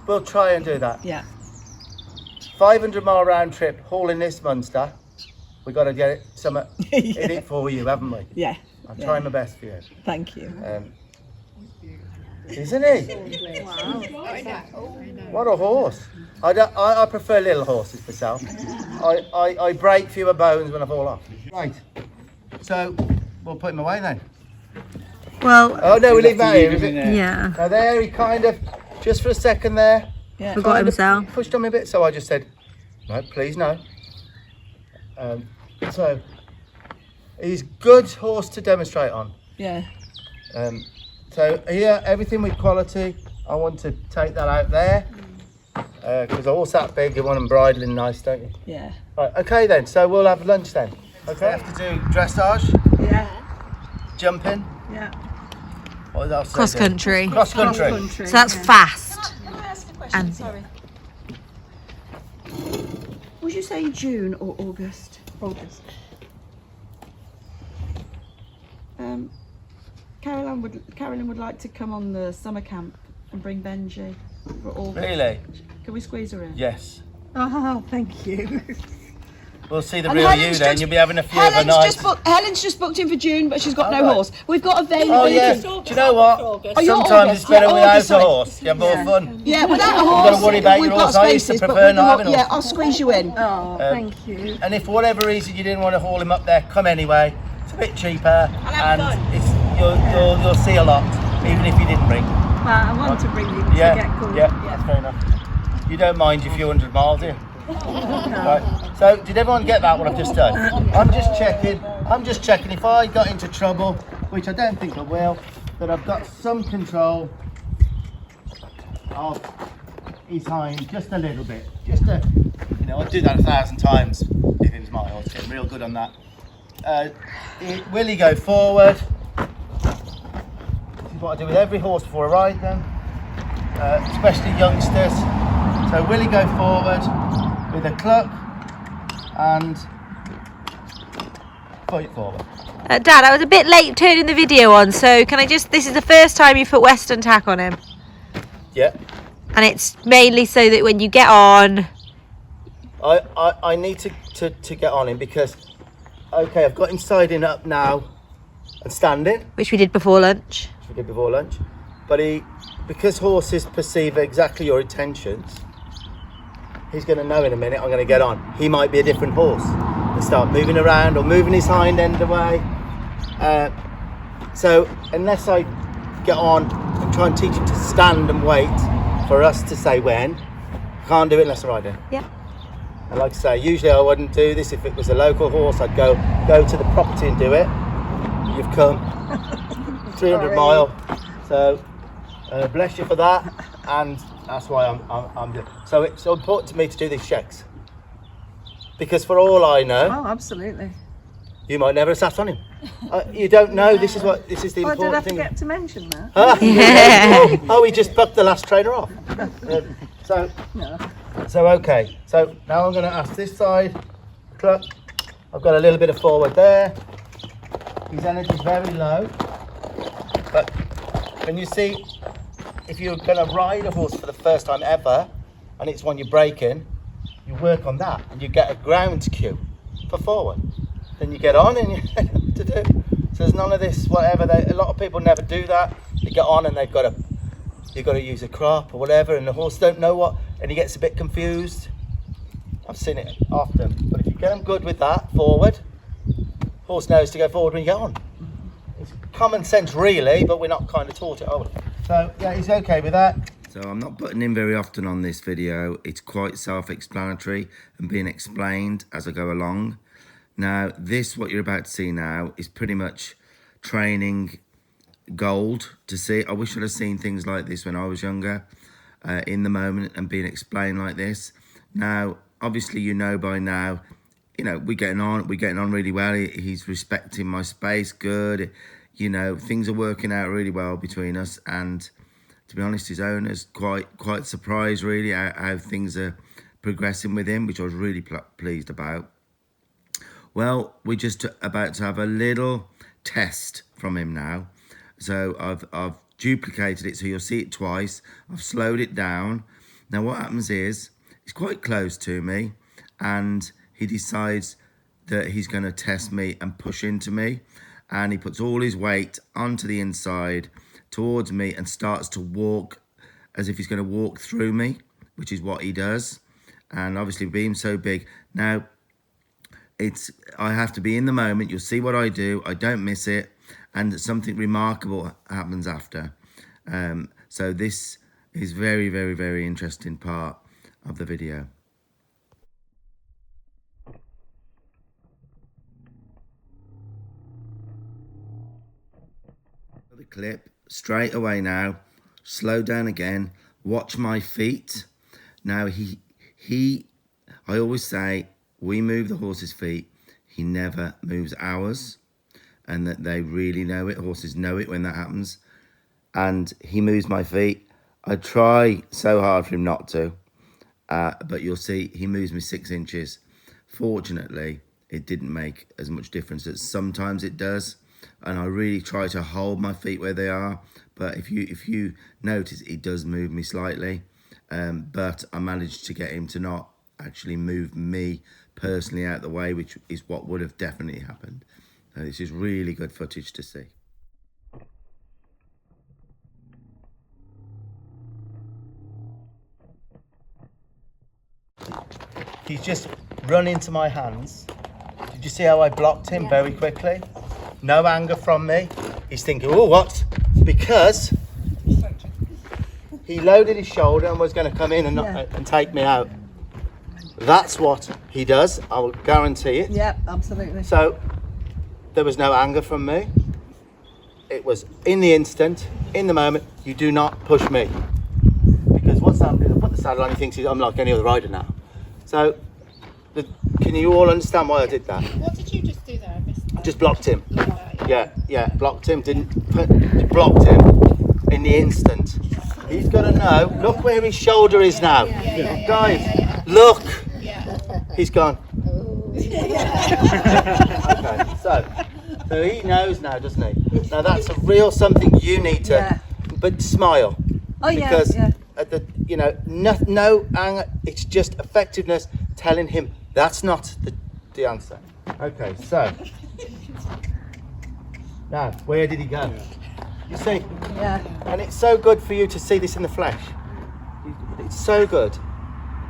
we'll try and do that. Yeah. 500-mile round trip hauling this monster. We've got to get it some in it for you, haven't we? Yeah. I'll try my best for you. Thank you. Isn't he? What a horse. I prefer little horses myself. I break fewer bones when I fall off. Right. So we'll put him away then. Well, Oh no, we leave that here, is it? yeah. Now there, he kind of, just for a second there, Yeah. Forgot kind of himself. pushed on me a bit, so I just said, no, please no. So, he's good horse to demonstrate on. Yeah. So here, everything with quality, I want to take that out there, because a horse that big, you want them bridling nice, don't you? Yeah. Right, okay then, so we'll have lunch then. Okay. We have to do dressage, Yeah. jumping, Yeah. what else? Cross country. Cross country. So that's fast. Can I ask a question? And- Sorry. Was you saying June or August? August. Carolyn would like to come on the summer camp and bring Benji for August. Really? Can we squeeze her in? Yes. Oh, thank you. We'll see the And real you Helen's then. just- You'll be having a few of a night. Helen's just booked in for June, but she's got no right. horse. We've got Oh availability. yeah. Do you know what? Oh, you're Sometimes August. it's better Yeah, without August, a sorry. horse. You have more fun. Yeah, without a You've horse. got to worry about we've your got horse. I used to spaces, but prefer with the not having a Yeah, horse. I'll squeeze you in. Oh, thank you. And if for whatever reason you didn't want to haul him up there, come anyway. It's a bit cheaper, and it's you'll see a lot, even if you didn't bring. Well, I want to bring you to Yeah, get cool. yeah, that's fair enough. You don't mind your few 100 miles, do you? Right. So, did everyone get that? What I've just done? I'm just checking if I got into trouble, which I don't think I will, that I've got some control of his hind just a little bit. Just a, I'll do that 1,000 times if it's my horse. I'm real good on that. Will he go forward? This is what I do with every horse before I ride them, especially youngsters. So will he go forward with a cluck and point forward? Dad, I was a bit late turning the video on, so can I just, this is the first time you put Western tack on him. Yeah. And it's mainly so that when you get on... I need to get on him because, okay, I've got him siding up now and standing, Which we did before lunch. which we did before lunch, but because horses perceive exactly your intentions, he's going to know in a minute I'm going to get on. He might be a different horse and start moving around or moving his hind end away. So unless I get on and try and teach him to stand and wait for us to say when, I can't do it unless I ride him. Yep. And like I say, usually I wouldn't do this if it was a local horse. I'd go to the property and do it. You've come 300 mile, so bless you for that, and that's why I'm doing. So it's so important to me to do these checks because for all I know, Oh, absolutely. you might never have sat on him. You don't know. This is the Oh, I did important have to thing. get to mention that. Yeah. Oh, he just bucked the last trainer off. So okay. So now I'm going to ask this side. Cluck. I've got a little bit of forward there. His energy is very low. But can you see, if you're going to ride a horse for the first time ever, and it's one you're breaking, you work on that, and you get a ground cue. for forward. Then you get on and you know what to do. So there's none of this whatever. A lot of people never do that. They get on and you've got to use a crop or whatever, and the horse don't know what, and he gets a bit confused. I've seen it often. But if you get them good with that, forward, horse knows to go forward when you get on. It's common sense really, but we're not kind of taught it, are we? So yeah, he's okay with that. So I'm not butting in very often on this video. It's quite self-explanatory and being explained as I go along. Now, what you're about to see now is pretty much training gold to see. I wish I'd have seen things like this when I was younger, in the moment, and being explained like this. Now, obviously, you know by now, you know, we're getting on really well. He's respecting my space, good. You know, things are working out really well between us, and to be honest, his owner's quite surprised really how things are progressing with him, which I was really pleased about. Well, we're just about to have a little test from him now. So I've duplicated it, so you'll see it twice. I've slowed it down. Now what happens is, he's quite close to me, and he decides that he's going to test me and push into me, and he puts all his weight onto the inside towards me and starts to walk as if he's going to walk through me, which is what he does. And obviously being so big, now I have to be in the moment. You'll see what I do. I don't miss it, and something remarkable happens after. So this is very, very, very interesting part of the video. The clip straight away now. Slow down again. Watch my feet. Now I always say, we move the horse's feet, he never moves ours, and that they really know it. Horses know it when that happens. And he moves my feet. I try so hard for him not to, but you'll see he moves me 6 inches. Fortunately, it didn't make as much difference as sometimes it does, and I really try to hold my feet where they are. But if you notice, he does move me slightly, but I managed to get him to not actually move me personally out the way, which is what would have definitely happened. This is really good footage to see. He's just run into my hands. Did you see how I blocked him very quickly? No anger from me. He's thinking, oh, what? Because he loaded his shoulder and was going to come in and take me out. That's what he does. I will guarantee it. Yeah, absolutely. So there was no anger from me. It was in the instant, in the moment. You do not push me, because what's happening? I put the saddle on. He thinks I'm like any other rider now. So can you all understand why I did that? What did you just do there? I missed that. Just blocked him. Yeah, blocked him. Blocked him in the instant. He's got to know. Look where his shoulder is now, guys. Look. He's gone. Okay, so he knows now, doesn't he? Now that's a real something you need to, but smile. Oh because yeah. At the, you know, no anger. It's just effectiveness telling him that's not the answer. Okay, so now where did he go? You see? Yeah. And it's so good for you to see this in the flesh. It's so good.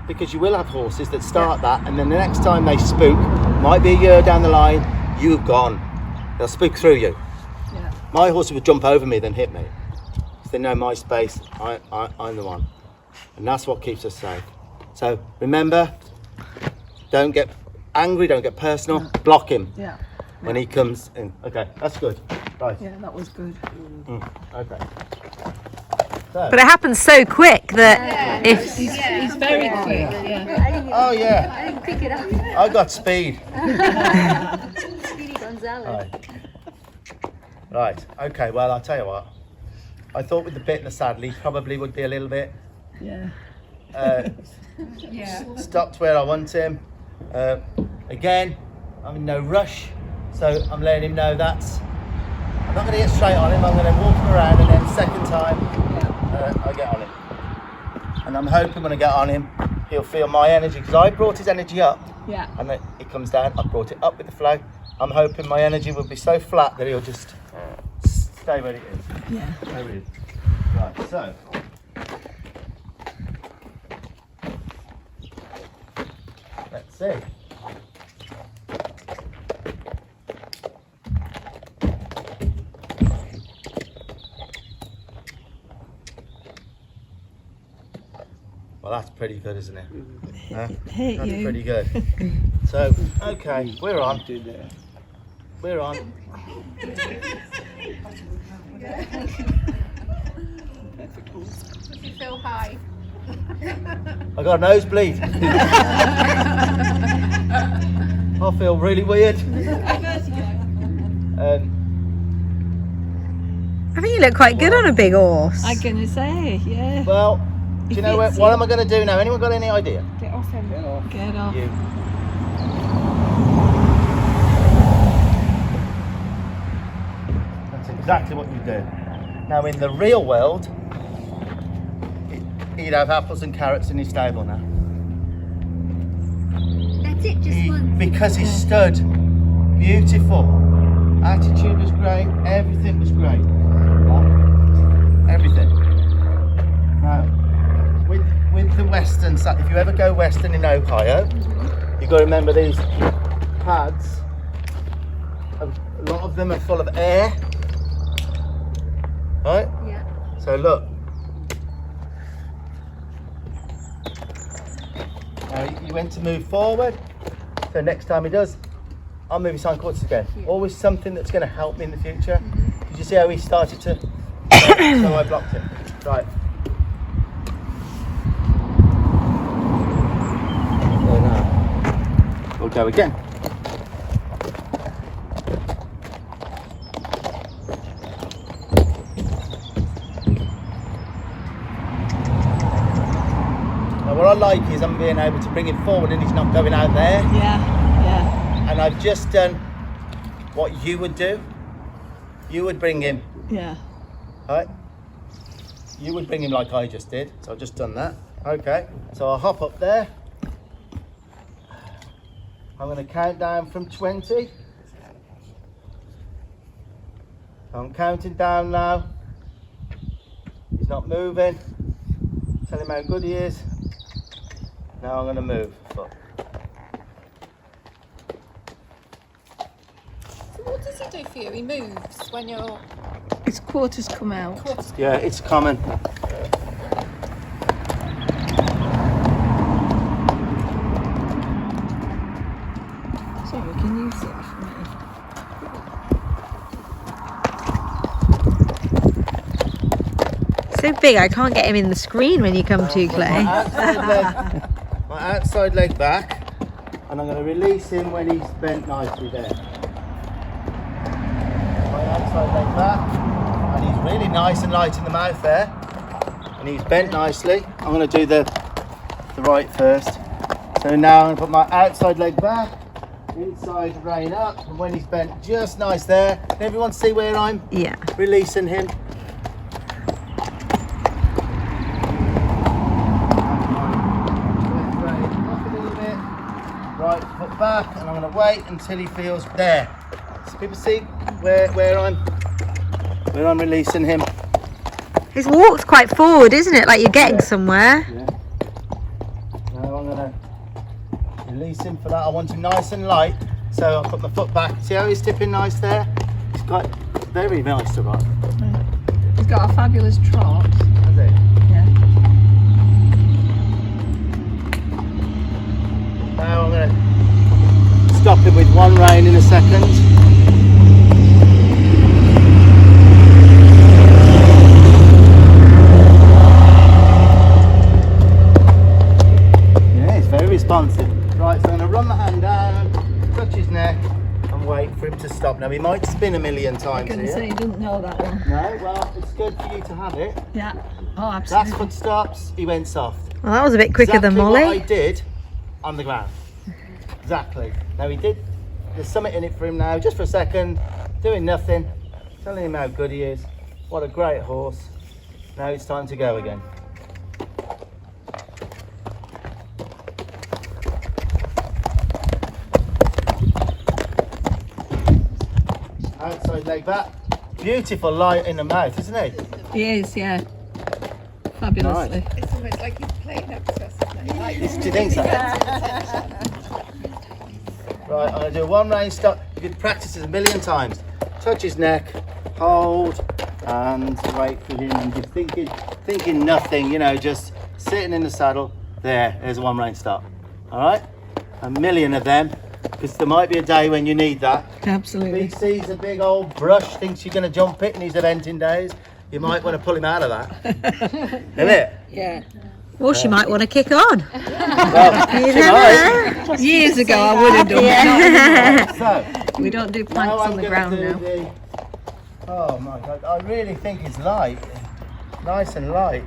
Because you will have horses that start that, and then the next time they spook, might be a year down the line, you've gone. They'll spook through you. Yeah. My horses would jump over me than hit me. Because they know my space, I'm the one. And that's what keeps us safe. So remember, don't get angry, don't get personal, block him when he comes in. Okay, that's good. Right. Yeah, that was good. Okay. But it happens so quick that if He's very quick. Oh yeah. I didn't pick it up. I got speed. Speedy Gonzalez. Right. Okay. Well, I'll tell you what. I thought with the bit in the saddle, he probably would be a little bit. Stopped where I want him. Again, I'm in no rush, so I'm letting him know that I'm not going to get straight on him. I'm going to walk him around, and then second time I get on him. And I'm hoping when I get on him, he'll feel my energy, because I brought his energy up. Yeah. And then it comes down. I brought it up with the flow. I'm hoping my energy will be so flat that he'll just stay where it is. Yeah. There it is. Right, so. Let's see. Well, that's pretty good, isn't it? Huh? Hate That's you. pretty good. So, okay, we're on. We're on. You feel high. I got a nosebleed. I feel really weird. I think you look quite good on a big horse. I'm gonna say, yeah. Well, do you know what am I going to do now? Anyone got any idea? Get off him. Get off. You. That's exactly what you do. Now, in the real world, he'd have apples and carrots in his stable now. That's it, just one. Because he stood beautiful. Attitude was great. Everything was great. Everything. Now, with the western side, if you ever go western in Ohio, you've got to remember these pads. A lot of them are full of air. Right? Yeah. So look. Now you went to move forward. So next time he does, I'll move his hindquarters again. Always something that's going to help me in the future. Did you see how he started to? So I blocked it. Right. So now we'll go again. Now what I like is I'm being able to bring him forward and he's not going out there. Yeah, yeah. And I've just done what you would do. You would bring him, Yeah. right? You would bring him like I just did. So I've just done that. Okay. So I'll hop up there. I'm going to count down from 20. I'm counting down now. He's not moving. Tell him how good he is. Now I'm going to move. Look. So what does he do for you? He moves when you're... His quarters come out. Yeah, it's common. So we can use it for me. So big, I can't get him in the screen when you come to, Clay. My outside leg back, and I'm going to release him when he's bent nicely there. My outside leg back, and he's really nice and light in the mouth there, and he's bent nicely. I'm going to do the right first. So now I'm going to put my outside leg back, inside rein up, and when he's bent just nice there. Can everyone see where I'm Yeah. releasing him? Right foot back, and I'm going to wait until he feels there. So people see where I'm releasing him. His walk's quite forward, isn't it? Like you're getting somewhere. Yeah. Now I'm going to release him for that. I want him nice and light, so I'll put my foot back. See how he's tipping nice there? He's got very nice to ride. He's got a fabulous trot. Has he? Yeah. Now I'm going to stop him with one rein in a second. Yeah, he's very responsive. Right, so I'm going to run the hand down, touch his neck, and wait for him to stop. Now, he might spin a million I times couldn't here. say he didn't know that one. No, well, it's good for you to have it. Yeah. Oh, Last absolutely. foot stops, he went soft. Well, that was a bit quicker than Exactly what I Molly. did on the ground. Exactly. Now he did. There's something in it for him now. Just for a second, doing nothing, telling him how good he is. What a great horse. Now it's time to go again. outside leg back. Beautiful light in the mouth, isn't he? He is, yeah. Fabulously. It's almost like he's playing up to us. Do you think so? Right, I'm going to do one range stop. You could practice it a million times. Touch his neck, hold, and wait for him. And just thinking nothing, you know, just sitting in the saddle. There's one range stop. All right? A million of them, because there might be a day when you need that. Absolutely. He sees a big old brush, thinks you're going to jump it in his eventing days. You might want to pull him out of that. Isn't it? Yeah. Or she might want to kick on. Well, You tonight, never know. Years ago I would have done. Yeah. so, We don't do planks I'm on the gonna ground do now. the- oh my God, I really think it's light. Nice and light.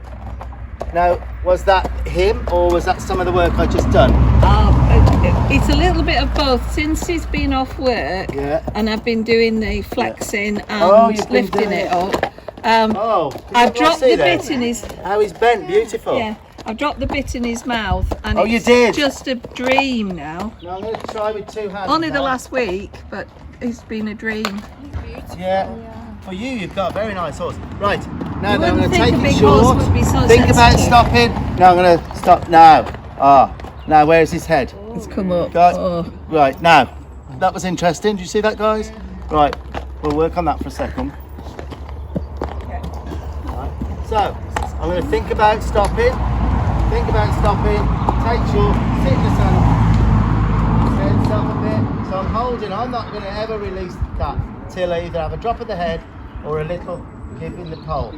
Now, was that him or was that some of the work I just done? It's a little bit of both. Since he's been off work, Yeah. and I've been doing the flexing Oh, and you've been lifting doing it it. up. Oh, I've dropped the there? bit in his. How he's bent, beautiful. Yeah, I've dropped the bit in his mouth, and Oh, you it's did? just a dream now. Now I'm going to try with two hands. Only the now. last week, but it's been a dream. Yeah. For you, you've got a very nice horse. Right, now You then I'm going wouldn't to think take a it big short. horse would be so Think about sensitive. stopping. No, I'm going to stop now. Now where's his head? It's come up. Guys, Oh. right, now, that was interesting. Did you see that, guys? Right, we'll work on that for a second. Right. So, I'm going to think about stopping. Think about stopping. Take short, sit in the saddle. Then stop a bit. So I'm holding. I'm not going to ever release that till I either have a drop of the head or a little give in the pole.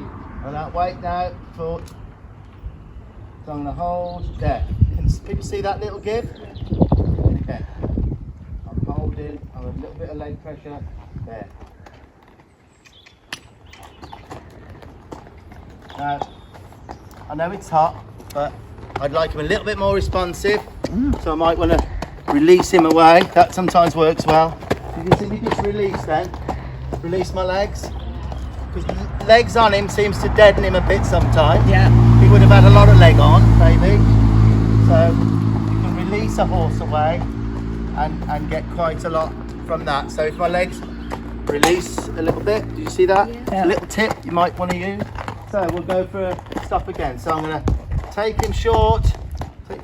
And that weight now for. So I'm going to hold there. Can people see that little give? Okay. I'm holding. I'm a little bit of leg pressure there. Now, I know it's hot, but I'd like him a little bit more responsive. So I might want to release him away. That sometimes works well. You can see me just release then. Release my legs. Because legs on him seems to deaden him a bit sometimes. Yeah. He would have had a lot of leg on, maybe. So you can release a horse away and get quite a lot from that. So if my legs release a little bit, do you see that? Yeah. A little tip you might want to use. So we'll go for a stop again. So I'm going to take him short, take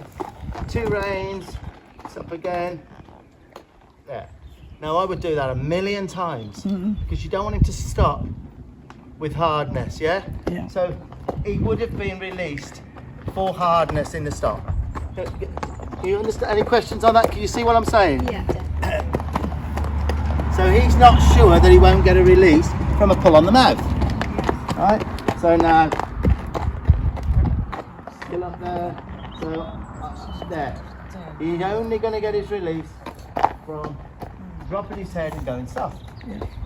two reins, stop again. There. Now I would do that a million times because you don't want him to stop with hardness, yeah? Yeah. So he would have been released for hardness in the stop. Do you understand? Any questions on that? Can you see what I'm saying? Yeah. So he's not sure that he won't get a release from a pull on the mouth. Right? So now, still up there. So there. He's only going to get his release from dropping his head and going soft.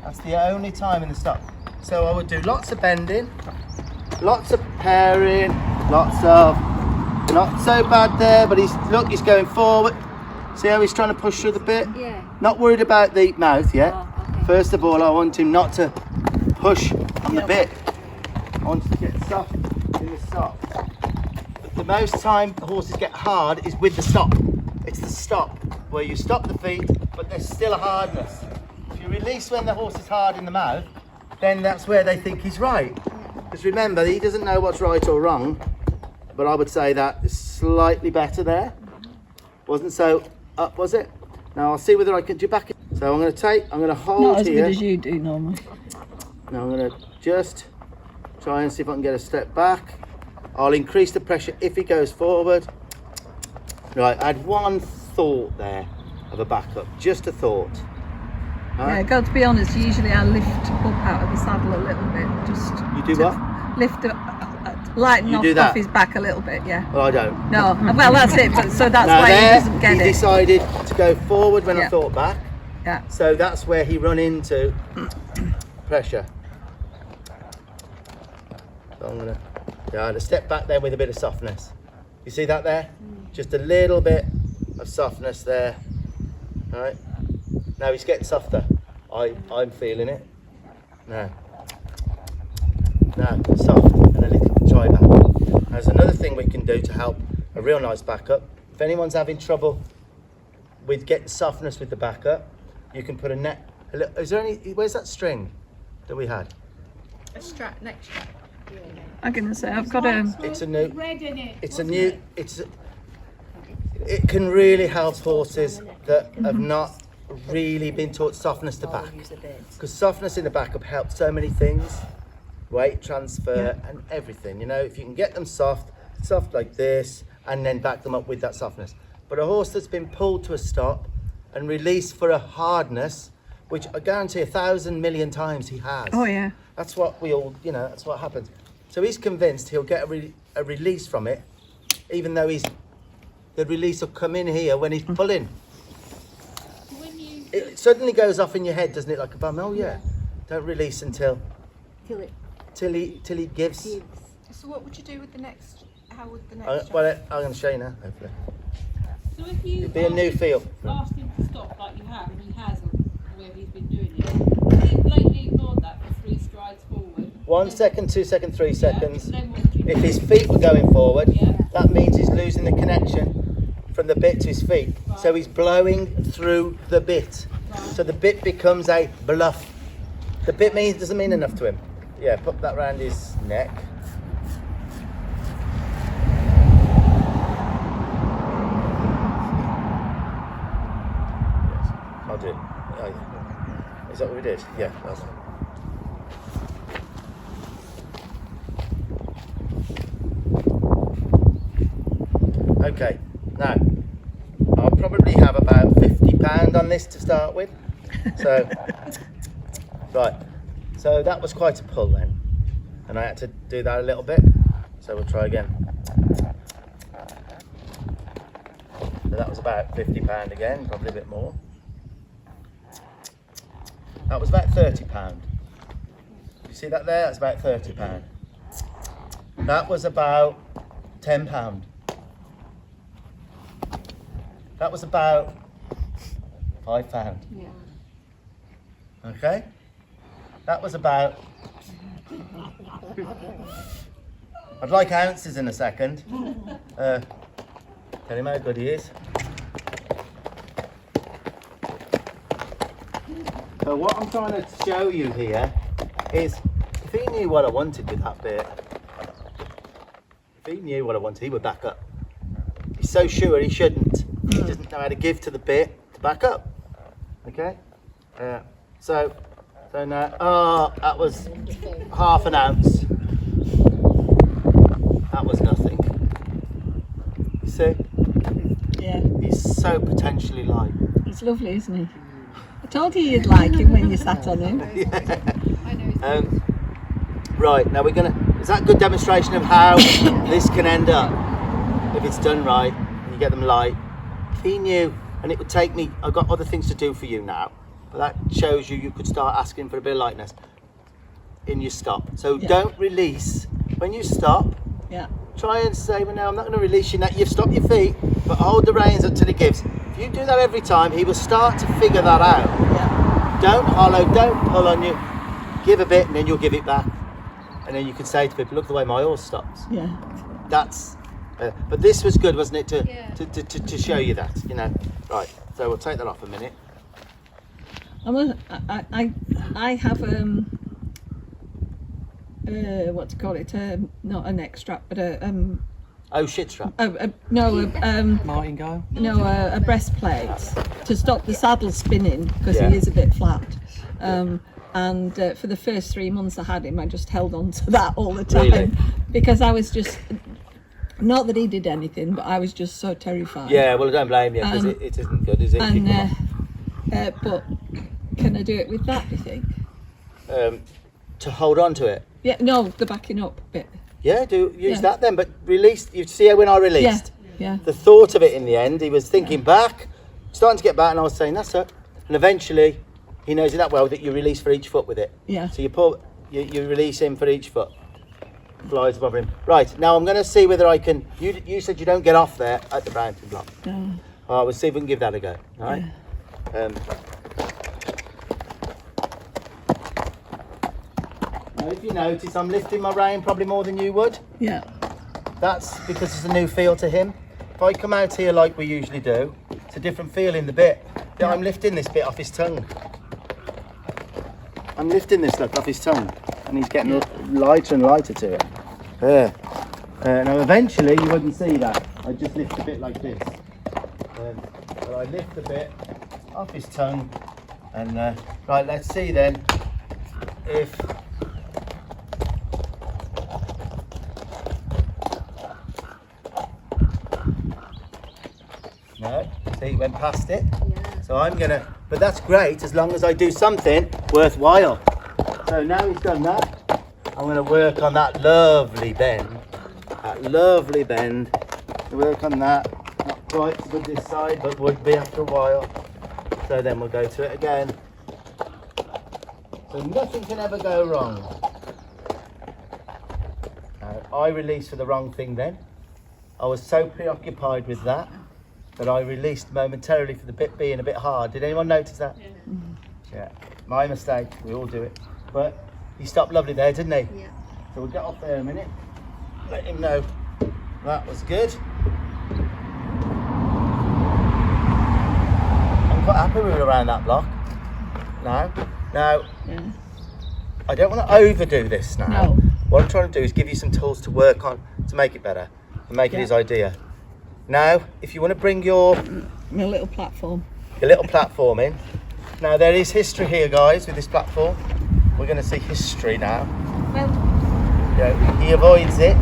That's the only time in the stop. So I would do lots of bending, lots of pairing, lots of, not so bad there, but he's going forward. See how he's trying to push through the bit? Yeah. Not worried about the mouth yet. Oh, okay. First of all, I want him not to push on the bit. I want him to get soft in the stop. But the most time the horses get hard is with the stop. It's the stop where you stop the feet, but there's still a hardness. If you release when the horse is hard in the mouth, then that's where they think he's right. Because remember, he doesn't know what's right or wrong, but I would say that is slightly better there. Wasn't so up, was it? Now I'll see whether I can do back. So I'm going to hold Not as here. good as you do normally. Now I'm going to just try and see if I can get a step back. I'll increase the pressure if he goes forward. Right, I had one thought there of a backup, just a thought. Yeah, got to be honest, usually I lift up out of the saddle a little bit. Just You do to what? Lift up, lighten You off, do that? off his back a little bit, yeah. Well, I don't. No, well that's it, but so that's Now why he there, doesn't get he it. decided to go forward when I Yeah. thought back. Yeah. So that's where he run into pressure. So I'm gonna step back there with a bit of softness. You see that there? Just a little bit of softness there. All right. Now he's getting softer. I'm feeling it. Now, soft and a little try back. There's another thing we can do to help a real nice backup. If anyone's having trouble with getting softness with the backup, you can put a net Is there any? Where's that string that we had? A strap, next strap. I'm gonna say I've got a. It's a new. Red in it. It's a new. It can really help horses that have not really been taught softness to back, because softness in the back helps so many things, weight transfer and everything. You know, if you can get them soft like this, and then back them up with that softness. But a horse that's been pulled to a stop and released for a hardness, which I guarantee 1,000 million times he has. Oh yeah. That's what we all, you know, that's what happens. So he's convinced he'll get a release from it, even though the release will come in here when he's pulling. It suddenly goes off in your head, doesn't it, like a bum? Oh yeah. Don't release until he gives. So what would you do with the next? How would the next? Well, I'm going to show you now, hopefully. So if you It'll be a new feel. asked him to stop like you have, and he hasn't, where he's been doing it, he blatantly ignored that for 3 strides forward. 1 second, 2 seconds, 3 seconds. Then what would you do? If his feet were going forward, Yeah. that means he's losing the connection from the bit to his feet. Right. So he's blowing through the bit. Right. So the bit becomes a bluff. The bit doesn't mean enough to him. Yeah, put that round his neck. Yes, I'll do it. Oh, yeah. Is that what we did? Yeah, that's it. Okay, now I'll probably have about £50 on this to start with. So, right, so that was quite a pull then, and I had to do that a little bit. So we'll try again. So that was about £50 again, probably a bit more. That was about £30. You see that there? That's about £30. That was about £10. That was about £5. Yeah. Okay? That was about... I'd like ounces in a second. Tell him how good he is. So what I'm trying to show you here is, if he knew what I wanted with that bit, if he knew what I wanted, he would back up. He's so sure he shouldn't. He doesn't know how to give to the bit to back up. Okay? So now, that was ½ ounce. That was nothing. You see? Yeah. He's so potentially light. He's lovely, isn't he? I told you you'd like him when you sat on him. I know. Right, now is that a good demonstration of how this can end up if it's done right and you get them light? If he knew, and it would take me, I've got other things to do for you now, but that shows you could start asking for a bit of lightness in your stop. So don't release when you stop. Yeah. Try and say, well, no, I'm not going to release you now. You've stopped your feet, but hold the reins until he gives. If you do that every time, he will start to figure that out. Yeah. Don't hollow, don't pull on you. Give a bit and then you'll give it back. And then you can say to people, look at the way my horse stops. Yeah. That's, but this was good, wasn't it, Yeah. to show you that, you know. Right, so we'll take that off a minute. I have what to call it? Not a neck strap, but a Oh, shit strap. Martingale. a breastplate to stop the saddle spinning because Yeah. he is a bit flat. And for the first 3 months I had him, I just held on to that all the time. Really? Because I was just, not that he did anything, but I was just so terrified. Yeah, well, I don't blame you because it isn't good, is it? And but can I do it with that, do you think? To hold on to it. Yeah, no, the backing up bit. Yeah, use that then, but release. You see how when I released, Yeah. the thought of it in the end, he was thinking back, starting to get back, and I was saying that's it. And eventually, he knows it that well that you release for each foot with it. Yeah. So you release him for each foot. Flies above him. Right, now I'm going to see whether I can. You said you don't get off there at the Brownton block. No. All right, we'll see if we can give that a go. All right. Now, if you notice, I'm lifting my rein probably more than you would. Yeah. That's because it's a new feel to him. If I come out here like we usually do, it's a different feel in the bit. Yeah. I'm lifting this bit off his tongue. I'm lifting this look off his tongue, and he's getting lighter and lighter to it. There. Now eventually you wouldn't see that. I just lift a bit like this. But I lift a bit off his tongue, and right. Let's see then if. No, see, it went past it. Yeah. So I'm gonna, but that's great as long as I do something worthwhile. So now he's done that, I'm gonna work on that lovely bend. Work on that. Not quite so good this side, but would be after a while. So then we'll go to it again. So nothing can ever go wrong. I released for the wrong thing then. I was so preoccupied with that I released momentarily for the bit being a bit hard. Did anyone notice that? Yeah. Yeah. My mistake. We all do it. But he stopped lovely there, didn't he? Yeah. So we'll get off there a minute. Let him know that was good. I'm quite happy with around that block now. Now, I don't want to overdo this now. No. What I'm trying to do is give you some tools to work on to make it better and make it his idea. Now, if you want to bring your little platform in. Now, there is history here, guys, with this platform. We're going to see history now. Well, yeah, he avoids it.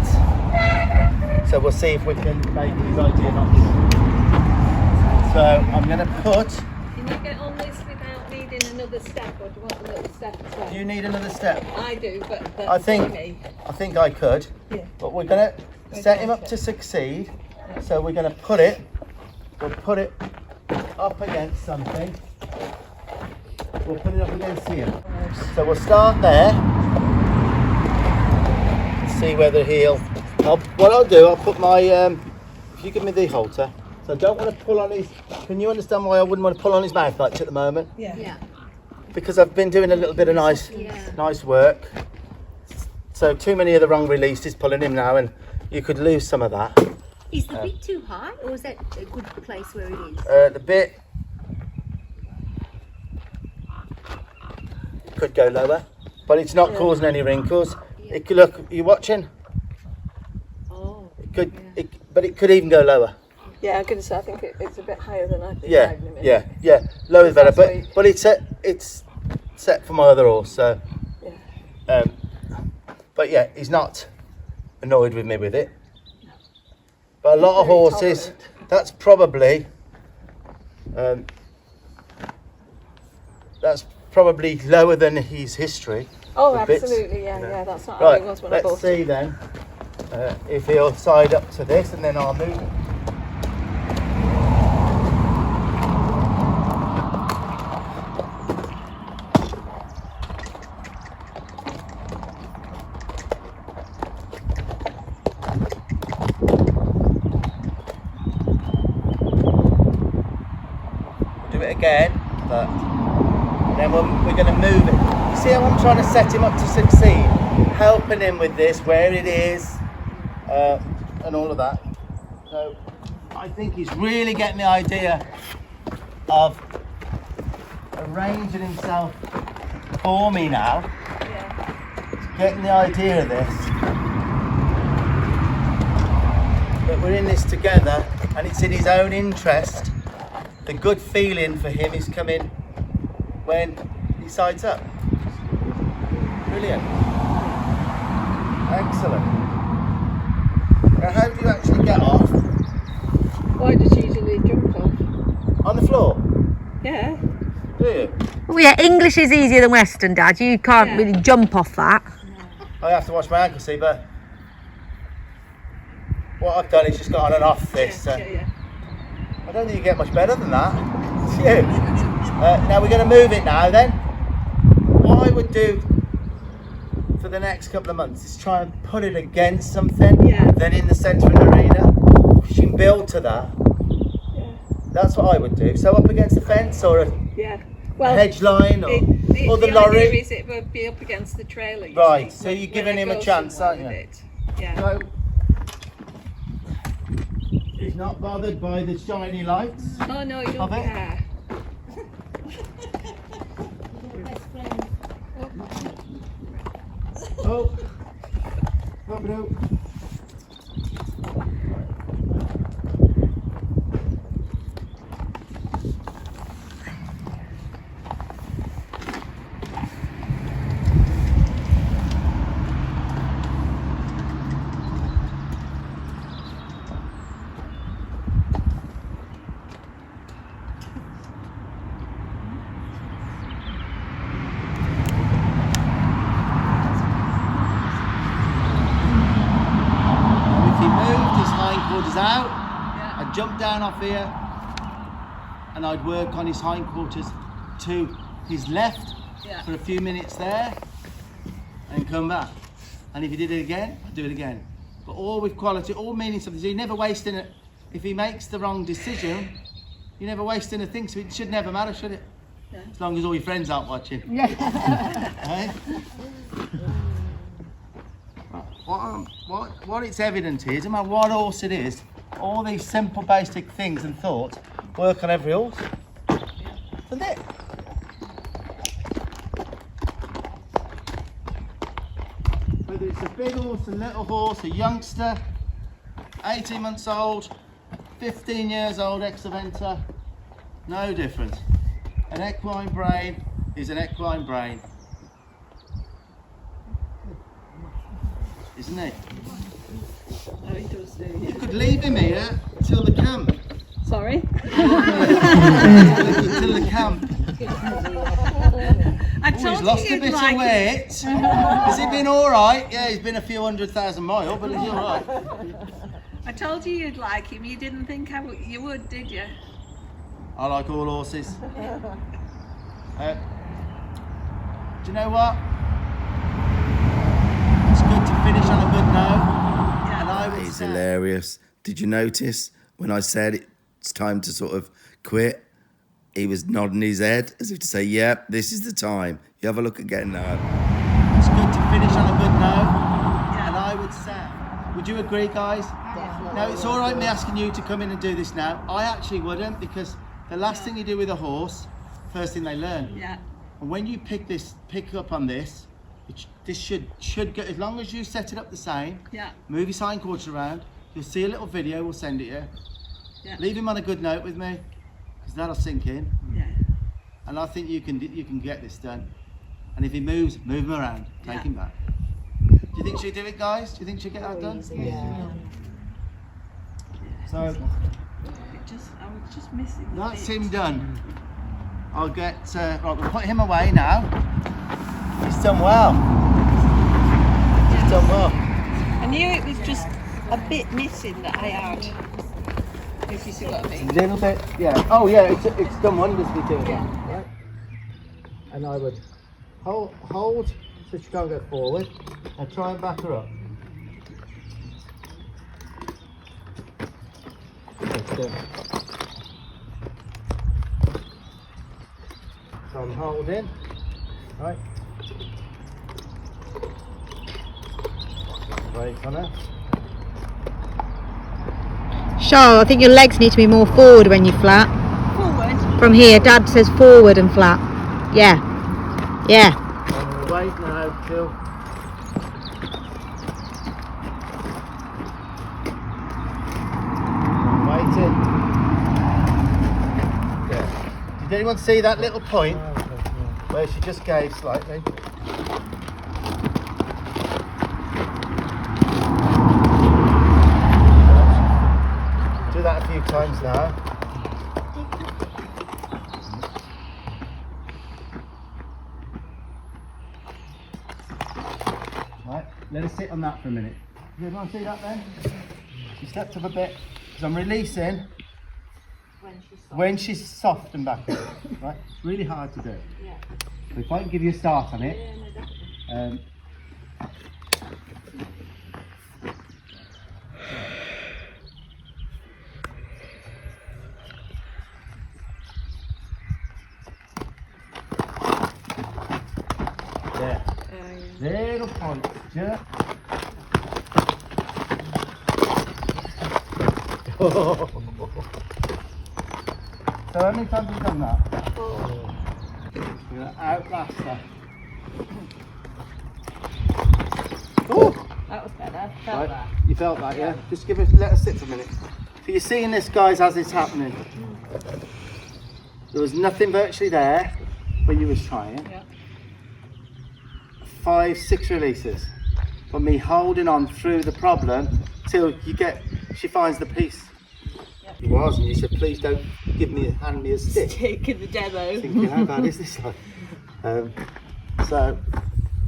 So we'll see if we can make his idea not true. So I'm going to put. Can you get on this without needing another step, or do you want a little step as well? Do you need another step? I do, but that's I think me. I could. Yeah. But we're going to set him up to succeed. So we're going to put it. We'll put it up against something. We'll put it up against here. So we'll start there. See whether he'll. What I'll do, I'll put my. If you give me the halter. So I don't want to pull on his. Can you understand why I wouldn't want to pull on his mouth much at the moment? Yeah. Because I've been doing a little bit of nice work. So too many of the wrong releases pulling him now, and you could lose some of that. Is the bit too high, or is that a good place where it is? The bit could go lower, but it's not causing any wrinkles. Yeah. It could look. You watching? Oh. It could. Yeah. But it could even go lower. Yeah, I'm going to say I think it's a bit higher than I think. Yeah. Lower is better, but it's set for my other horse. So. Yeah. But yeah, he's not annoyed with me with it. But a lot of horses, that's probably lower than his history. Oh, absolutely, yeah, that's not how it was when I bought it. Let's see then if he'll side up to this, and then I'll move it. Again, but then we're going to move it. You see how I'm trying to set him up to succeed, helping him with this, where it is, and all of that. So I think he's really getting the idea of arranging himself for me now. He's getting the idea of this. But we're in this together, and it's in his own interest. The good feeling for him is coming when he sides up. Brilliant. Excellent. Now, how do you actually get off? Why does usually jump off? On the floor? Yeah. Do you? Well, yeah, English is easier than Western, Dad. You can't really jump off that. I have to watch my ankle, see, but what I've done is just got on and off this. I don't think you get much better than that. It's you. Now we're going to move it now then. What I would do for the next couple of months is try and put it against something, then in the centre of an arena. You can build to that. Yeah. That's what I would do. So up against the fence or a hedge line or the lorry. The idea is it would be up against the trailer. Right, so you're giving him a chance, aren't you? Yeah. So, he's not bothered by the shiny lights. Oh no, you don't care. Oh, no. Out, I'd jump down off here and I'd work on his hindquarters to his left for a few minutes there and come back. And if he did it again, I'd do it again. But all with quality, all meaning something. So you're never wasting it. If he makes the wrong decision, you're never wasting a thing. So it should never matter, should it? Yeah. As long as all your friends aren't watching. Right? What it's evident is, no matter what horse it is, all these simple basic things and thoughts work on every horse. Isn't it? Whether it's a big horse, a little horse, a youngster, 18 months old, 15 years old ex-eventer, no difference. An equine brain is an equine brain. Isn't it? Oh, he does do. You could leave him here till the camp. Sorry? Till the camp. I told he's lost a bit of weight. Has he been all right? Yeah, he's been a few 100,000 miles, but he's all right. I told you you'd like him. You didn't think you would, did you? I like all horses. Do you know what? It's good to finish on a good note. And I would He's say, hilarious. Did you notice when I said it's time to sort of quit? He was nodding his head as if to say, yep, this is the time. You have a look again now. It's good to finish on a good note. And I would say, would you agree, guys? Definitely. Now, it's all right me asking you to come in and do this now. I actually wouldn't, because the last thing you do with a horse, first thing they learn. Yeah. And when you pick up on this, this should go, as long as you set it up the same, move his hindquarters around, you'll see a little video, we'll send it you. Yeah. Leave him on a good note with me, because that'll sink in. Yeah. And I think you can get this done. And if he moves, move him around, take him back. Do you think she'll do it, guys? Do you think she'll get that done? Yeah. So I was just missing. that's him done. I'll get, right, we'll put him away now. He's done well. He's done well. I knew it was just a bit missing that I had. If you see what I mean. A little bit, yeah. Oh yeah, it's done wonders with doing that. Right? And I would hold so she can't go forward, and try and back her up. That's good. So I'm holding, right? Wait on her. Charles, I think your legs need to be more forward when you're flat. Forward? From here, Dad says forward and flat. Yeah. Yeah. Wait now, chill. Waiting. Yeah. Did anyone see that little point where she just gave slightly? Do that a few times now. Right, let us sit on that for a minute. You want to see that then? She stepped up a bit, because I'm releasing when she's soft and back. Right, it's really hard to do. Yeah. So if I can give you a start on it. There. Little point. Yeah. So how many times have you done that? You're going to outlast her. Oh, That was better. Felt right. that. You felt that, yeah? Just let us sit for a minute. So you're seeing this, guys, as it's happening. There was nothing virtually there when you was trying. Yeah. 5, 6 releases. But me holding on through the problem till she finds the piece. He was, and you said, please don't hand me a stick. Stick in the demo. Thinking, how bad is this like? So,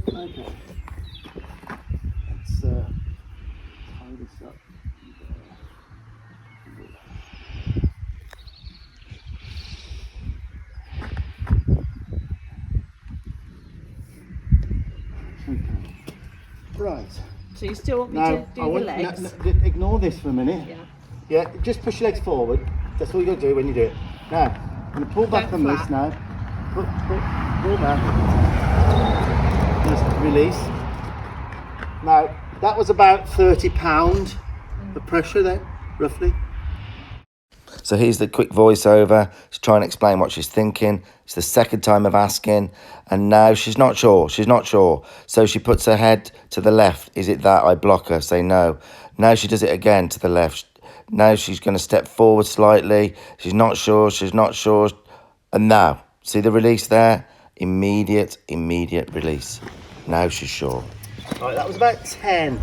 okay. Let's tie this up. Right. So you still want me Now, to do the legs? Ignore this for a minute. Yeah. Yeah, just push your legs forward. That's all you got to do when you do it. Now, I'm going to pull back on this now. Pull back. Just release. Now, that was about £30 the pressure then, roughly. So here's the quick voiceover. She's trying to explain what she's thinking. It's the second time of asking, and now she's not sure. She's not sure. So she puts her head to the left. Is it that? I block her. Say no. Now she does it again to the left. Now she's going to step forward slightly. She's not sure. She's not sure. And now, see the release there? Immediate release. Now she's sure. Right, that was about £10,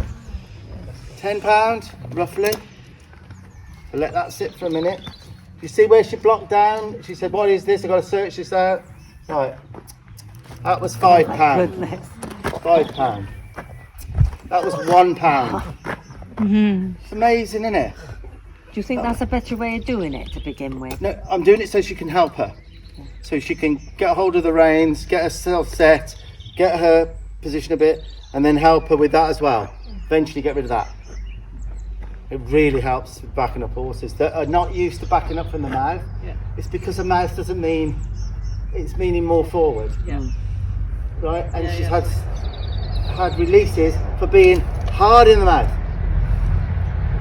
roughly. So let that sit for a minute. You see where she blocked down? She said, what is this? I've got to search this out. Right, that was £5. £5. That was £1. It's amazing, isn't it? Do you think that's a better way of doing it to begin with? No, I'm doing it so she can help her. So she can get a hold of the reins, get herself set, get her position a bit, and then help her with that as well. Eventually get rid of that. It really helps with backing up horses that are not used to backing up from the mouth. Yeah. It's because the mouth doesn't mean, it's meaning more forward. Yeah. Right? And she's had releases for being hard in the mouth.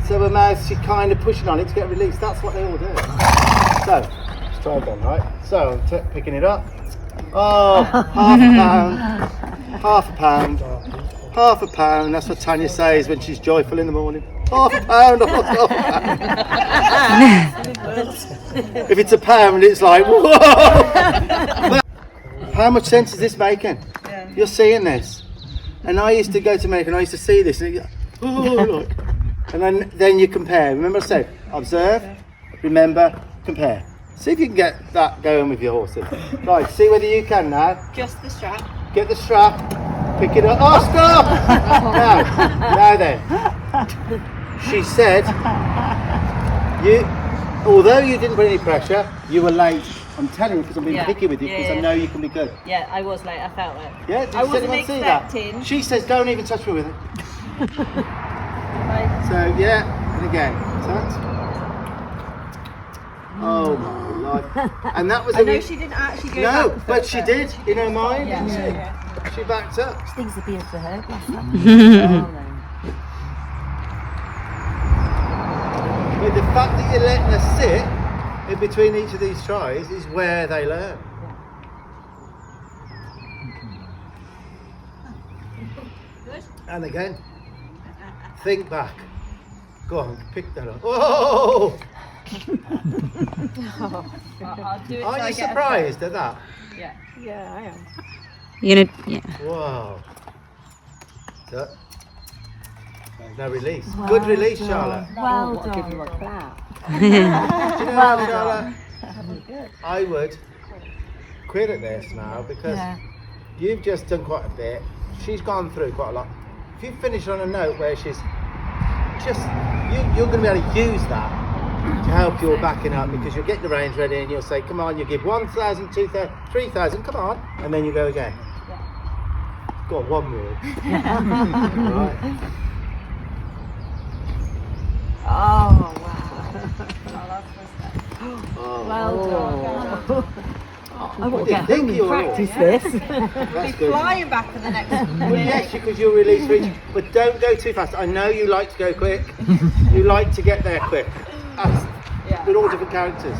So her mouth, she's kind of pushing on it to get released. That's what they all do. So, let's try again, right? So, I'm picking it up. Oh, half a pound. That's what Tanya says when she's joyful in the morning. Half a pound. If it's a pound, it's like, whoa! How much sense is this making? Yeah. You're seeing this. And I used to go to America and I used to see this. And, look. And then you compare. Remember I said, observe, remember, compare. See if you can get that going with your horses. Right, see whether you can now. Just the strap. Get the strap, pick it up. Oh, stop! Now then. She said, although you didn't put any pressure, you were late. I'm telling you because I'm being picky with you because I know you can be good. Yeah, I was late. I felt it. Yeah, did I wasn't anyone see that? expecting. She says, don't even touch me with it. So, yeah, and again. Touch. Oh my life. And that was I know she didn't actually go No, back but she did in her mind, Yeah, didn't she? yeah. She backed up. Things are being for her. But the fact that you're letting her sit in between each of these tries is where they learn. And again, think back. Go on, pick that up. Oh! I'll do it. Are you surprised at that? Yeah. Yeah, I am. You're gonna, yeah. Wow. So, no release. Good release, Charlotte. Well I'll give you a done. clap. Do you know what, Charlotte? I would quit at this now because you've just done quite a bit. She's gone through quite a lot. If you finish on a note where she's just, you're going to be able to use that to help your backing up because you'll get the reins ready and you'll say, come on, you give 1,000, 2,000, 3,000, come on, and then you go again. Go on, one more. Right. Oh, wow. Well done. I want to get home and practice this. That's good. Flying back for the next Well, yes, because you'll release for each, but don't go too fast. I know you like to go quick. You like to get there quick. That's with all different characters.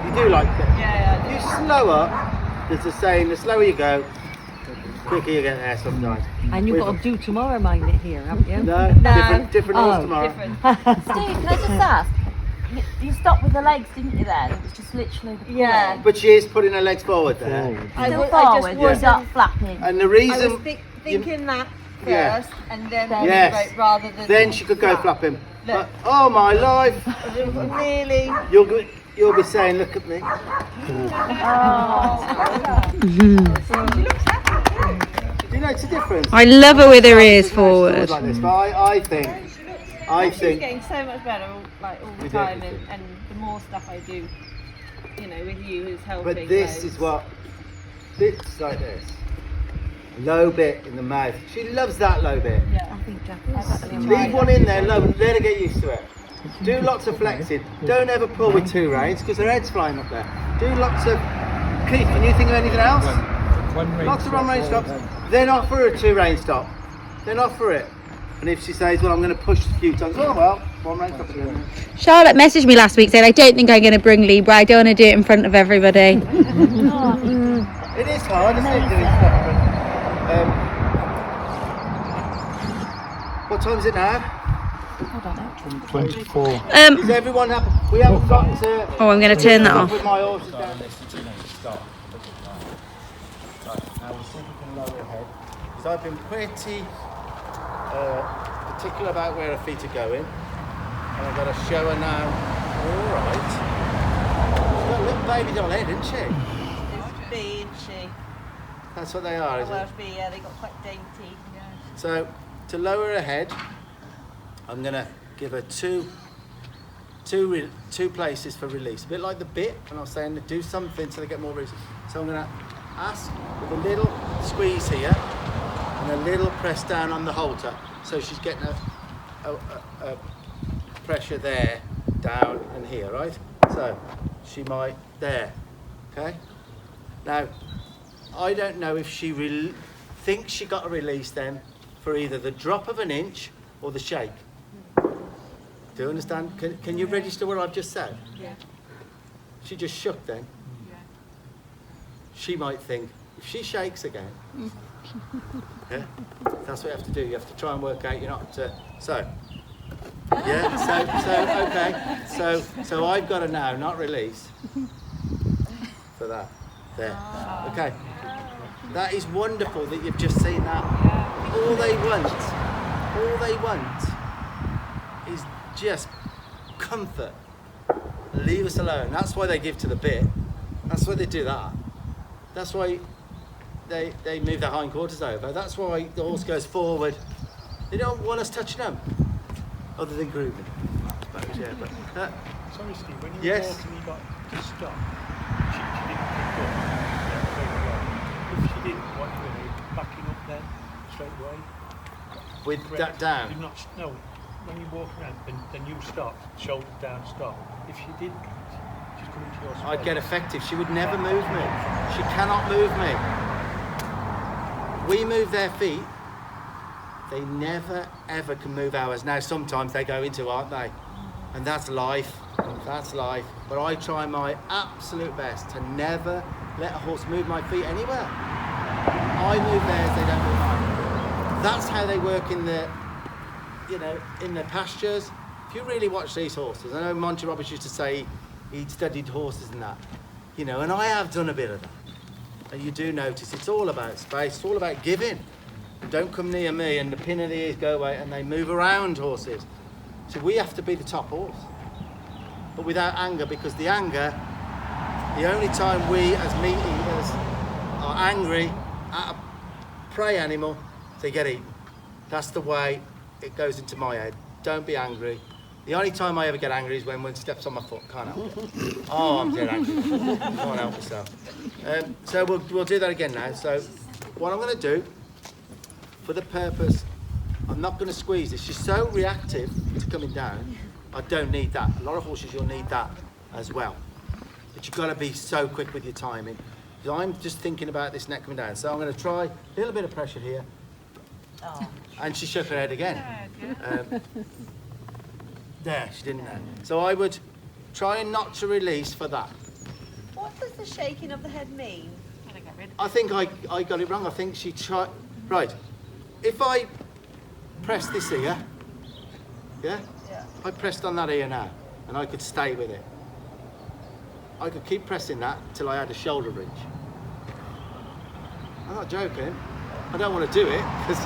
You do like that. Yeah, You slower, there's a saying, the slower you go, quicker you get there sometimes. And you've got to do tomorrow, mind it here, haven't you? No, different horse tomorrow. Steve, can I just ask? You stopped with the legs, didn't you then? It was just literally the pull. But she is putting her legs forward there. Still forward, was not flapping. And the reason... Thinking that first, Yeah. and then Yes. rather than Then she could go flapping. But, oh my life! really. You'll be saying, look at me. Do you notice a difference? I love her with her ears Like forward. this, but I think getting so much better all the time, and the more stuff I do, with you is helping. But this is what bits like this. Low bit in the mouth. She loves that low bit. Yeah. I think Jack. Leave one in there low and let her get used to it. Do lots of flexing. Don't ever pull with 2 reins because her head's flying up there. Do lots of... Keith, can you think of anything else? Lots of 1 rein stops. Then offer her a 2 rein stop. Then offer it. And if she says, well, I'm going to push a few times, oh well, 1 rein stop again. Charlotte messaged me last week saying, I don't think I'm going to bring Libra. I don't want to do it in front of everybody. It is hard, isn't it, doing stuff? What time is it now? 24. Is everyone happy? We haven't got to... Oh, I'm going to turn that off. With my horses down. Stop. Right, now we'll see if we can lower her head. Because I've been pretty particular about where her feet are going. And I've got to show her now. Alright. She's got a little baby doll head, isn't she? It's B, isn't she? That's what they are, is it? Welsh B, yeah, they got quite dainty. Yeah. So, to lower her head, I'm going to give her two places for release. A bit like the bit, and I was saying do something so they get more release. So I'm going to ask with a little squeeze here and a little press down on the halter. So she's getting a pressure there, down and here, right? So she might, there, okay? Now, I don't know if she thinks she got a release then for either the drop of an inch or the shake. Do you understand? Can you register what I've just said? Yeah. She just shook then. Yeah. She might think, if she shakes again, yeah, that's what you have to do. You have to try and work out you're not, so. Yeah, so I've got to now not release for that, there, okay. That is wonderful that you've just seen that. All they want is just comfort. Leave us alone. That's why they give to the bit. That's why they do that. That's why they move their hindquarters over. That's why the horse goes forward. They don't want us touching them, other than grooming, I suppose, yeah. But, sorry, Steve, when you yes. were walking, you got to stop. She didn't pick up. If she didn't, what you were backing up then, straight away? with that down? You're not, no, when you walk around, then you stop, shoulders down, stop. If she didn't, she's coming to your space. I'd get effective. She would never move me. She cannot move me. We move their feet. They never ever can move ours. Now sometimes they go into, aren't they? And that's life. That's life. But I try my absolute best to never let a horse move my feet anywhere. I move theirs, they don't move mine. That's how they work in the, you know, in the pastures. If you really watch these horses, I know Monty Roberts used to say he'd studied horses and that, you know, and I have done a bit of that. And you do notice it's all about space, it's all about giving. Don't come near me and the pin of the ears go away and they move around horses. So we have to be the top horse, but without anger, because the anger, the only time we as meat eaters are angry at a prey animal, they get eaten. That's the way it goes into my head. Don't be angry. The only time I ever get angry is when one steps on my foot. Can't help it. Oh, I'm dead angry. Can't help myself. So we'll do that again now. So what I'm going to do, for the purpose, I'm not going to squeeze this. She's so reactive to coming down. I don't need that. A lot of horses, you'll need that as well. But you've got to be so quick with your timing. Because I'm just thinking about this neck coming down. So I'm going to try a little bit of pressure here. Oh. And she shook her head again. There, she didn't know. So I would try and not to release for that. What does the shaking of the head mean? I think I got it wrong. I think she tried. Right. If I press this here, yeah? If I pressed on that here now, and I could stay with it, I could keep pressing that till I had a shoulder reach. I'm not joking. I don't want to do it, because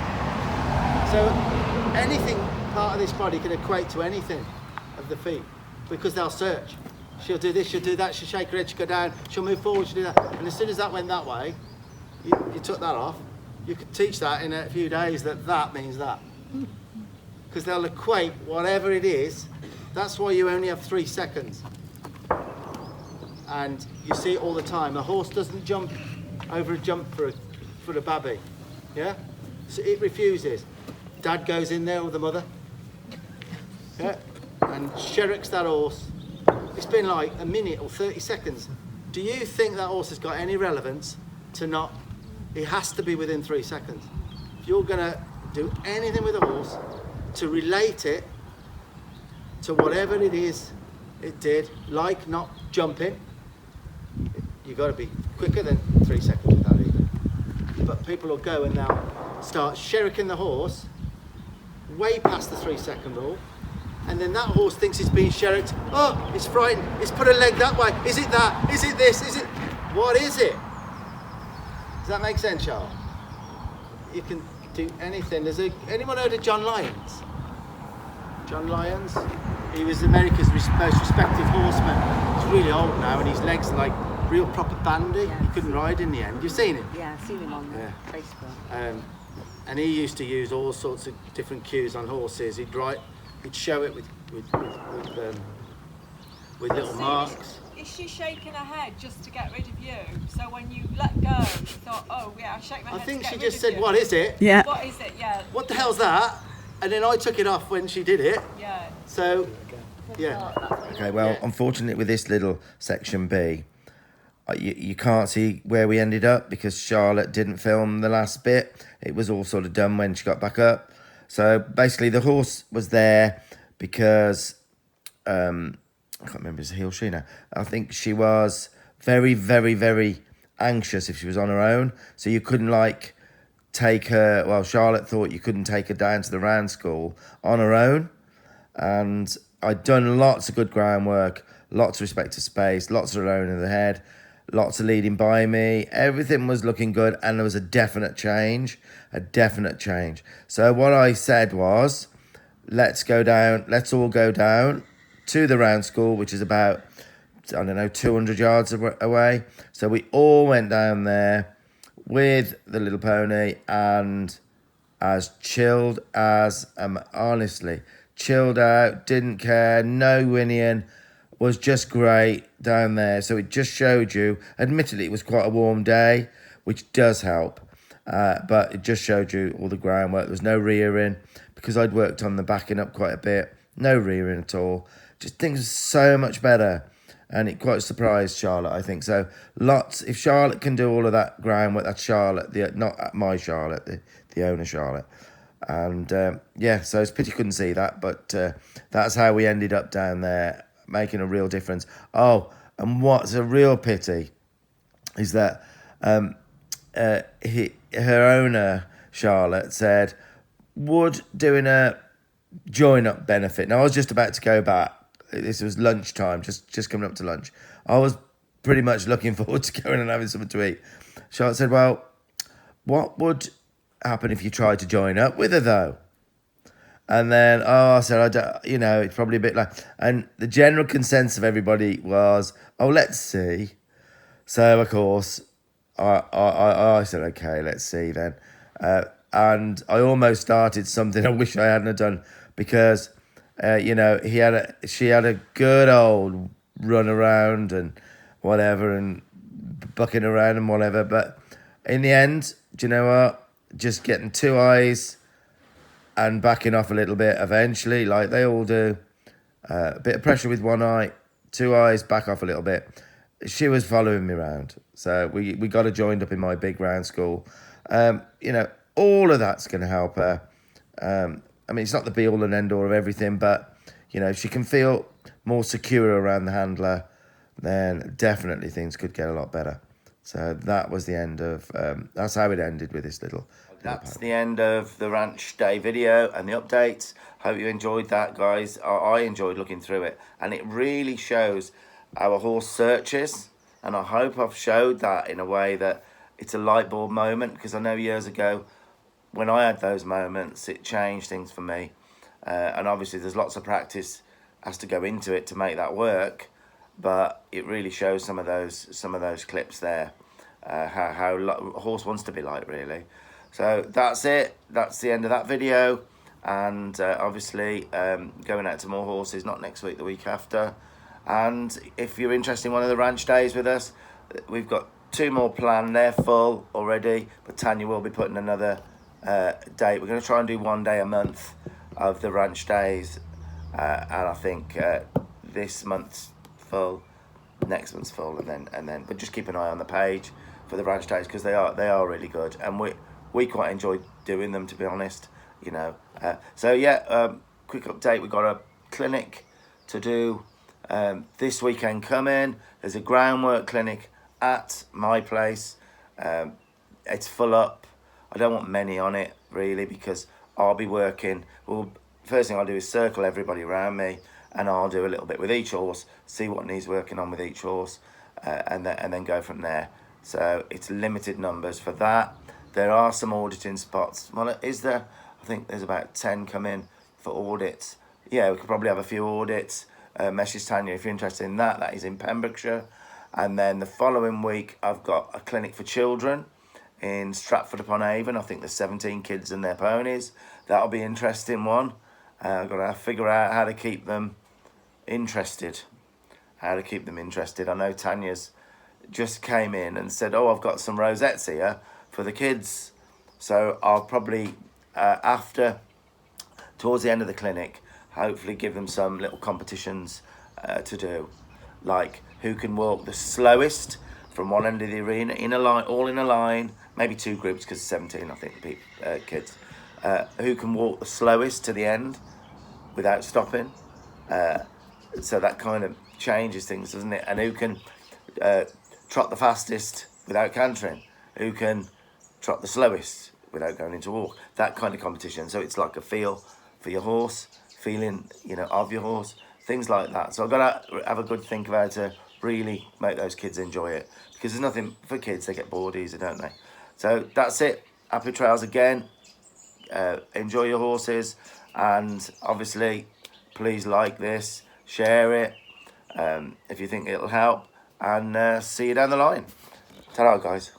so anything part of this body can equate to anything of the feet, because they'll search. She'll do this, she'll do that, she'll shake her head, she'll go down, she'll move forward, she'll do that. And as soon as that went that way, you took that off, you could teach that in a few days that means that. Because they'll equate whatever it is. That's why you only have 3 seconds. And you see it all the time. A horse doesn't jump over a jump for a babby, yeah? So it refuses. Dad goes in there with the mother, yeah? And sherricks that horse. It's been like a minute or 30 seconds. Do you think that horse has got any relevance to not? It has to be within 3 seconds. If you're gonna do anything with a horse, to relate it to whatever it is it did, like not jumping, you got to be quicker than 3 seconds with that either. But people will go and they'll start sherricking the horse way past the 3 second rule, and then that horse thinks it's being sherricked. Oh, it's frightened, it's put a leg that way. Is it that? Is it this? Is it? What is it? Does that make sense, Charles? You can do anything. Anyone heard of John Lyons? John Lyons? He was America's most respected horseman. He's really old now, and his legs are like real proper bandy. He couldn't ride in the end. You've seen him? Yeah, I've seen him on Facebook. And he used to use all sorts of different cues on horses. He'd show it with little marks. Is she shaking her head just to get rid of you? So when you let go, you thought, oh yeah, I'll shake my head. I think to she get rid just of said, you. "What is it?" Yeah. What is it? Yeah. What the hell's that? And then I took it off when she did it. Yeah. So, yeah. Okay, well, unfortunately with this little section B, you can't see where we ended up because Charlotte didn't film the last bit. It was all sort of done when she got back up. So basically the horse was there because, I can't remember, is he or she now? I think she was very, very, very anxious if she was on her own. So you couldn't like take her, well, Charlotte thought you couldn't take her down to the round school on her own. And I'd done lots of good groundwork, lots of respect to space, lots of her own in the head, lots of leading by me. Everything was looking good, and there was a definite change. So what I said was, let's all go down to the round school, which is about, I don't know, 200 yards away. So we all went down there with the little pony, and as chilled as, honestly, chilled out, didn't care, no whinnying, was just great down there. So it just showed you, admittedly it was quite a warm day, which does help, but it just showed you all the groundwork. There was no rearing, because I'd worked on the backing up quite a bit, no rearing at all. Just things are so much better, and it quite surprised Charlotte, I think. So lots, if Charlotte can do all of that groundwork, that's Charlotte, not my Charlotte, the owner Charlotte. And yeah, so it's a pity you couldn't see that, but that's how we ended up down there, making a real difference. Oh, and what's a real pity is that her owner, Charlotte, said, would doing a join-up benefit. Now, I was just about to go back. This was lunchtime, just coming up to lunch. I was pretty much looking forward to going and having something to eat. Charlotte said, well, what would happen if you tried to join up with her, though? And then, I said, I don't, it's probably a bit like... And the general consensus of everybody was, oh, let's see. So, of course, I said, okay, let's see then. And I almost started something I wish I hadn't done, because, she had a good old run around and whatever, and bucking around and whatever. But in the end, do you know what? Just getting 2 eyes and backing off a little bit eventually, like they all do. A bit of pressure with 1 eye, 2 eyes, back off a little bit. She was following me around. So we got her joined up in my big round school. All of that's going to help her. It's not the be-all and end-all of everything, but, if she can feel more secure around the handler, then definitely things could get a lot better. So that was the end of, that's how it ended with this little That's the end of the ranch day video and the updates. Hope you enjoyed that, guys. I enjoyed looking through it, and it really shows our horse searches, and I hope I've showed that in a way that it's a light bulb moment, because I know years ago when I had those moments, it changed things for me. And obviously there's lots of practice has to go into it to make that work, but it really shows some of those clips there, how a horse wants to be like, really. So that's it. That's the end of that video. And obviously going out to more horses, not next week, the week after. And if you're interested in one of the ranch days with us, we've got 2 more planned. They're full already, but Tanya will be putting another date. We're going to try and do 1 day a month of the ranch days, and I think this month's full, next month's full, and then but just keep an eye on the page for the ranch days, because they are really good, and we quite enjoy doing them, to be honest, you know. So yeah, quick update, we've got a clinic to do this weekend coming. There's a groundwork clinic at my place. It's full up. I don't want many on it, really, because I'll be working. Well, first thing I'll do is circle everybody around me, and I'll do a little bit with each horse, see what needs working on with each horse, and then go from there. So it's limited numbers for that. There are some auditing spots. Well, is there? I think there's about 10 come in for audits. Yeah, we could probably have a few audits. Message Tanya if you're interested in that. That is in Pembrokeshire. And then the following week, I've got a clinic for children in Stratford-upon-Avon. I think there's 17 kids and their ponies. That'll be an interesting one. I've got to figure out how to keep them interested. I know Tanya's just came in and said, oh, I've got some rosettes here for the kids. So I'll probably, towards the end of the clinic, hopefully give them some little competitions to do. Like who can walk the slowest from one end of the arena, in a line, all in a line, maybe 2 groups, because 17, I think, kids. Who can walk the slowest to the end without stopping. So that kind of changes things, doesn't it? And who can trot the fastest without cantering? Who can trot the slowest without going into walk? That kind of competition. So it's like a feel for your horse, feeling, you know, of your horse, things like that. So I've got to have a good think of how to really make those kids enjoy it, because there's nothing for kids, they get bored easy, don't they? So that's it. Happy trails again. Enjoy your horses, and obviously please like this, share it if you think it'll help, and see you down the line. Ta-ra, guys.